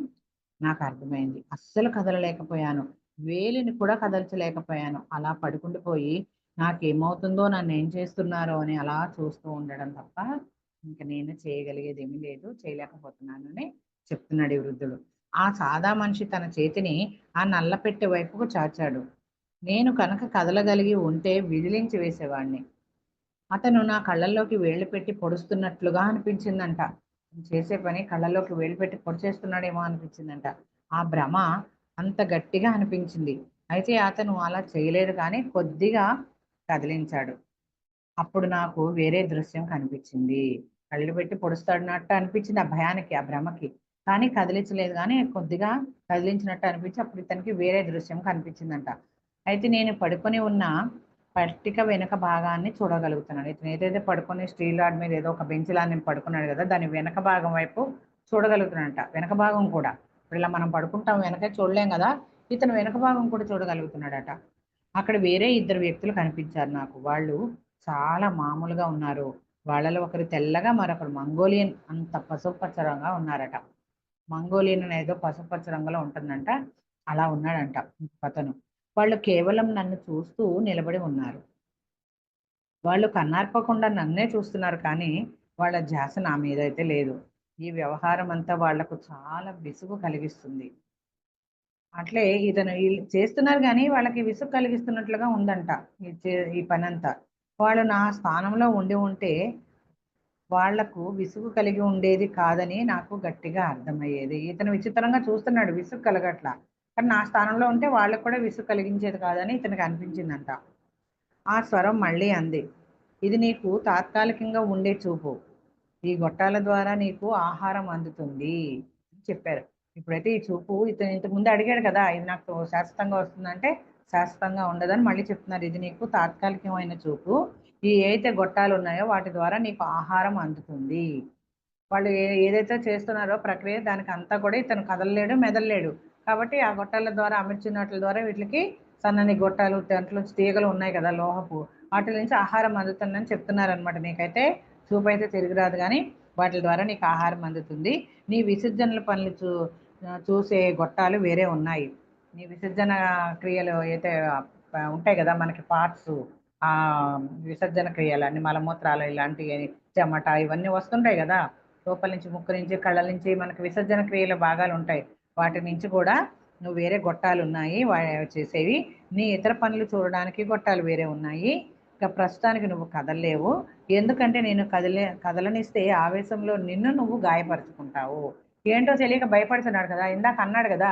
నాకర్థమైంది. అస్సలు కదలలేకపోయాను. వేలిని కూడా కదల్చలేకపోయాను. అలా పడుకుండిపోయి నాకేమవుతుందో, నన్నేం చేస్తున్నారో అని అలా చూస్తూ ఉండడం తప్ప ఇంక నేను చేయగలిగేదేమీ లేదు. చేయలేకపోతున్నాను అని చెప్తున్నాడు ఈ వృద్ధుడు. ఆ సాదా మనిషి తన చేతిని ఆ నల్లపెట్టె వైపుకు చాచాడు. నేను కనుక కదలగలిగి ఉంటే విదిలించి వేసేవాడిని. అతను నా కళ్ళల్లోకి వేళ్ళు పెట్టి పొడుస్తున్నట్లుగా అనిపించిందంట. చేసే పని కళ్ళల్లోకి వేలు పెట్టి పొడిచేస్తున్నాడేమో అనిపించిందంట. ఆ భ్రమ అంత గట్టిగా అనిపించింది. అయితే అతను అలా చేయలేదు కానీ కొద్దిగా కదిలించాడు. అప్పుడు నాకు వేరే దృశ్యం కనిపించింది. కళ్ళు పెట్టి పొడుస్తున్నట్టు అనిపించింది ఆ భయానికి, ఆ భ్రమకి. కానీ కదిలించలేదు గానీ కొద్దిగా కదిలించినట్టు అనిపించి అప్పుడు ఇతనికి వేరే దృశ్యం కనిపించిందంట. అయితే నేను పడుకొని ఉన్న పట్టిక వెనక భాగాన్ని చూడగలుగుతున్నాను. ఇతను ఏదైతే పడుకొని స్టీల్ రాడ్ మీద ఏదో ఒక బెంచ్ లాగా పడుకున్నాడు గదా! దాని వెనక భాగం వైపు చూడగలుగుతున్నాడంట. వెనక భాగం కూడా. ఇప్పుడు ఇలా మనం పడుకుంటాం వెనకే చూడలేం గదా! ఇతను వెనక భాగం కూడా చూడగలుగుతున్నాడట. అక్కడ వేరే ఇద్దరు వ్యక్తులు కనిపించారు నాకు. వాళ్ళు చాలా మామూలుగా ఉన్నారు. వాళ్ళలో ఒకరు తెల్లగా, మరొకరు మంగోలియన్ అంత పసుపు పచ్చ రంగుగా ఉన్నారట. మంగోలియన్ అనేదో పసుపచ్చ రంగులో ఉంటుందంట. అలా ఉన్నాడంట ఇంకొకతను. వాళ్ళు కేవలం నన్ను చూస్తూ నిలబడి ఉన్నారు. వాళ్ళు కన్నార్పకుండా నన్నే చూస్తున్నారు కానీ, వాళ్ళ ధ్యాస నా మీదైతే లేదు. ఈ వ్యవహారం అంతా వాళ్లకు చాలా విసుగు కలిగిస్తుంది. అట్లే ఇతను ఈళ్ళు చేస్తున్నారు గానీ, వాళ్ళకి విసుగు కలిగిస్తున్నట్లుగా ఉందంట. ఈ పనంతా. వాళ్ళు నా స్థానంలో ఉండి ఉంటే వాళ్లకు విసుగు కలిగి ఉండేది కాదని నాకు గట్టిగా అర్థమయ్యేది. ఇతను విచిత్రంగా చూస్తున్నాడు. విసుగు కలగట్ల. కానీ నా స్థానంలో ఉంటే వాళ్ళకి కూడా విసుగు కలిగించేది కాదని ఇతనికి అనిపించిందంట. ఆ స్వరం మళ్ళీ అంది. ఇది నీకు తాత్కాలికంగా ఉండే చూపు. ఈ గొట్టాల ద్వారా నీకు ఆహారం అందుతుంది అని చెప్పారు. ఇప్పుడైతే ఈ చూపు ఇతను ఇంతకు ముందు అడిగాడు కదా, ఇది నాకు శాశ్వతంగా వస్తుందంటే శాశ్వతంగా ఉండదని మళ్ళీ చెప్తున్నారు. ఇది నీకు తాత్కాలికమైన చూపు. ఈ ఏదైతే గొట్టాలు ఉన్నాయో వాటి ద్వారా నీకు ఆహారం అందుతుంది. వాళ్ళు ఏదైతే చేస్తున్నారో ప్రక్రియ దానికి అంతా కూడా ఇతను కదలలేడు, మెదలలేడు. కాబట్టి ఆ గొట్టాల ద్వారా అమర్చినట్ల ద్వారా వీటికి సన్నని గొట్టాలు, దాంట్లో తీగలు ఉన్నాయి కదా లోహపు, వాటి నుంచి ఆహారం అందుతుందని చెప్తున్నారనమాట. నీకైతే చూపు అయితే తిరిగిరాదు, కానీ వాటి ద్వారా నీకు ఆహారం అందుతుంది. నీ విసర్జనల పనులు చూసే గొట్టాలు వేరే ఉన్నాయి. నీ విసర్జన క్రియలు అయితే ఉంటాయి కదా మనకి పార్ట్స్, ఆ విసర్జన క్రియలు అన్ని మలమూత్రాలు ఇలాంటివి, చెమట ఇవన్నీ వస్తుంటాయి కదా, లోపల నుంచి ముక్కు నుంచి కళ్ళ నుంచి మనకి విసర్జన క్రియల భాగాలు ఉంటాయి. వాటి నుంచి కూడా నువ్వు వేరే గొట్టాలు ఉన్నాయి చేసేవి. నీ ఇతర పనులు చూడడానికి గొట్టాలు వేరే ఉన్నాయి. ఇక ప్రస్తుతానికి నువ్వు కదలలేవు, ఎందుకంటే నేను కదలనిస్తే ఆవేశంలో నిన్ను నువ్వు గాయపరుచుకుంటావు. ఏంటో తెలియక భయపడుతున్నాడు కదా, ఇందాక అన్నాడు కదా,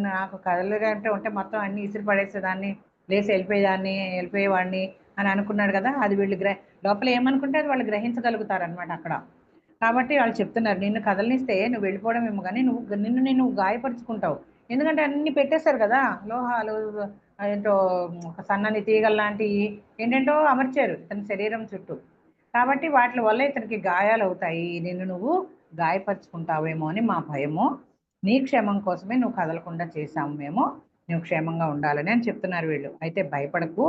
నాకు కదలగంటే ఉంటే మొత్తం అన్ని ఇసిరి పడేసేదాన్ని, లేచి వెళ్ళిపోయేవాడిని అని అనుకున్నాడు కదా. అది వీళ్ళు లోపల ఏమనుకుంటే అది వాళ్ళు గ్రహించగలుగుతారనమాట అక్కడ. కాబట్టి వాళ్ళు చెప్తున్నారు, నిన్ను కదలనిస్తే నువ్వు వెళ్ళిపోవడం ఏమో, కానీ నిన్ను గాయపరుచుకుంటావు. ఎందుకంటే అన్ని పెట్టేశారు కదా, లోహాలు ఏంటో ఒక సన్నని తీగలు లాంటివి ఏంటంటో అమర్చారు ఇతని శరీరం చుట్టూ. కాబట్టి వాటి వల్ల ఇతనికి గాయాలు అవుతాయి, నిన్ను నువ్వు గాయపరుచుకుంటావేమో అని మా భయము. నీ క్షేమం కోసమే నువ్వు కదలకుండా చేశాము మేము, నువ్వు క్షేమంగా ఉండాలని అని చెప్తున్నారు వీళ్ళు. అయితే భయపడకు,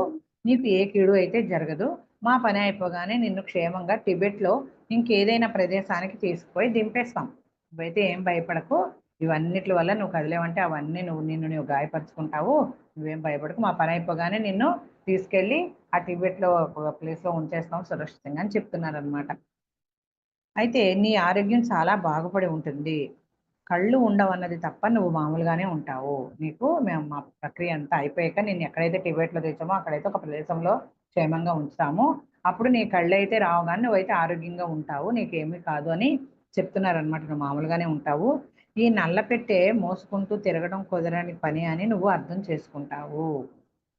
నీకు ఏ కీడు అయితే జరగదు. మా పని అయిపోగానే నిన్ను క్షేమంగా టిబెట్లో ఇంకేదైనా ప్రదేశానికి తీసుకుపోయి దింపేస్తాం. నువ్వైతే ఏం భయపడకు, ఇవన్నిటి వల్ల నువ్వు కదిలేవంటే అవన్నీ నిన్ను గాయపరుచుకుంటావు. నువ్వేం భయపడకు, మా పని అయిపోగానే నిన్ను తీసుకెళ్ళి ఆ టిబెట్లో ఒక ప్లేస్లో ఉంచేస్తాం సురక్షితంగా అని చెప్తున్నారనమాట. అయితే నీ ఆరోగ్యం చాలా బాగుపడి ఉంటుంది. కళ్ళు ఉండవన్నది తప్ప నువ్వు మామూలుగానే ఉంటావు. నీకు మేము మా ప్రక్రియ అంతా అయిపోయాక నిన్ను ఎక్కడైతే టిబెట్లో తెచ్చామో అక్కడైతే ఒక ప్రదేశంలో క్షేమంగా ఉంచుతాము. అప్పుడు నీ కళ్ళైతే రావు, కానీ నువ్వైతే ఆరోగ్యంగా ఉంటావు, నీకేమీ కాదు అని చెప్తున్నారనమాట. నువ్వు మామూలుగానే ఉంటావు. ఈ నల్లపెట్టె మోసుకుంటూ తిరగడం కుదరని పని అని నువ్వు అర్థం చేసుకుంటావు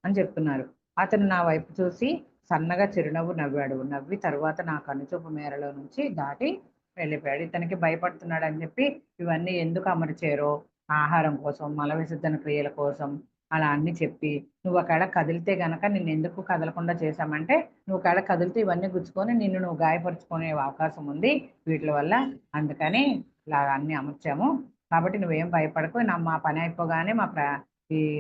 అని చెప్తున్నారు. అతను నా వైపు చూసి సన్నగా చిరునవ్వు నవ్వాడు. నవ్వి తర్వాత నా కనుచూపు మేరలో నుంచి దాటి వెళ్ళిపోయాడు. ఇతనికి భయపడుతున్నాడు అని చెప్పి ఇవన్నీ ఎందుకు అమర్చారో, ఆహారం కోసం, మల విసర్జన క్రియల కోసం అలా అన్ని చెప్పి, నువ్వు ఒకవేళ కదిలితే గనక నిన్ను ఎందుకు కదలకుండా చేశామంటే, నువ్వు ఒకవేళ కదిలితే ఇవన్నీ గుచ్చుకొని నువ్వు గాయపరుచుకునే అవకాశం ఉంది వీటి వల్ల, అందుకని ఇలా అన్ని అమర్చాము. కాబట్టి నువ్వేం భయపడకు. మా పని అయిపోగానే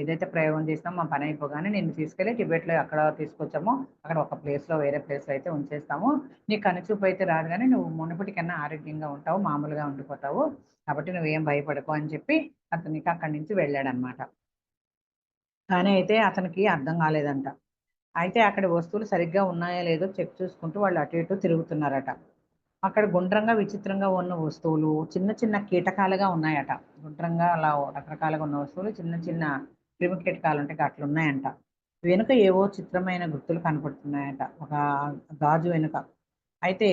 ఏదైతే ప్రయోగం చేసినామో మా పని అయిపోగానే నిన్ను తీసుకెళ్ళి టిబెట్లో ఎక్కడ తీసుకొచ్చామో అక్కడ ఒక ప్లేస్లో, వేరే ప్లేస్లో అయితే ఉంచేస్తాము. నీ కనుచూపు అయితే రాదు, కానీ నువ్వు మునుపటి కన్నా ఆరోగ్యంగా ఉంటావు, మామూలుగా ఉండిపోతావు. కాబట్టి నువ్వేం భయపడకు అని చెప్పి అతనికి అక్కడి నుంచి వెళ్ళాడనమాట. కానీ అయితే అతనికి అర్థం కాలేదంట. అయితే అక్కడ వస్తువులు సరిగ్గా ఉన్నాయో లేదో చెక్ చూసుకుంటూ వాళ్ళు అటు ఇటు తిరుగుతున్నారట. అక్కడ గుండ్రంగా విచిత్రంగా ఉన్న వస్తువులు చిన్న చిన్న కీటకాలుగా ఉన్నాయట. గుండ్రంగా అలా రకరకాలుగా ఉన్న వస్తువులు చిన్న చిన్న క్రిమి కీటకాలు ఉంటాయి, అట్లా ఉన్నాయంట. వెనుక ఏవో చిత్రమైన గుర్తులు కనపడుతున్నాయట ఒక గాజు వెనుక. అయితే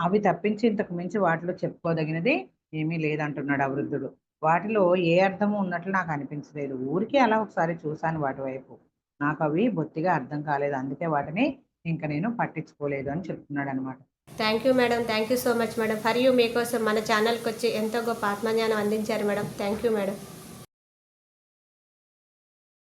అవి తప్పించి ఇంతకు మించి వాటిలో చెప్పుకోదగినది ఏమీ లేదంటున్నాడు ఆ వృద్ధుడు. వాటిలో ఏ అర్థము ఉన్నట్లు నాకు అనిపించలేదు. ఊరికే అలా ఒకసారి చూశాను వాటి వైపు. నాకు అవి బొత్తిగా అర్థం కాలేదు. అందుకే వాటిని ఇంక నేను పట్టించుకోలేదు అని చెప్తున్నాడు అనమాట. Thank you madam, thank you so much madam. For you మీకోసం మన ఛానల్కి వచ్చి ఎంతో గొప్ప ఆత్మజ్ఞానం అందించారు మేడం. Thank you madam.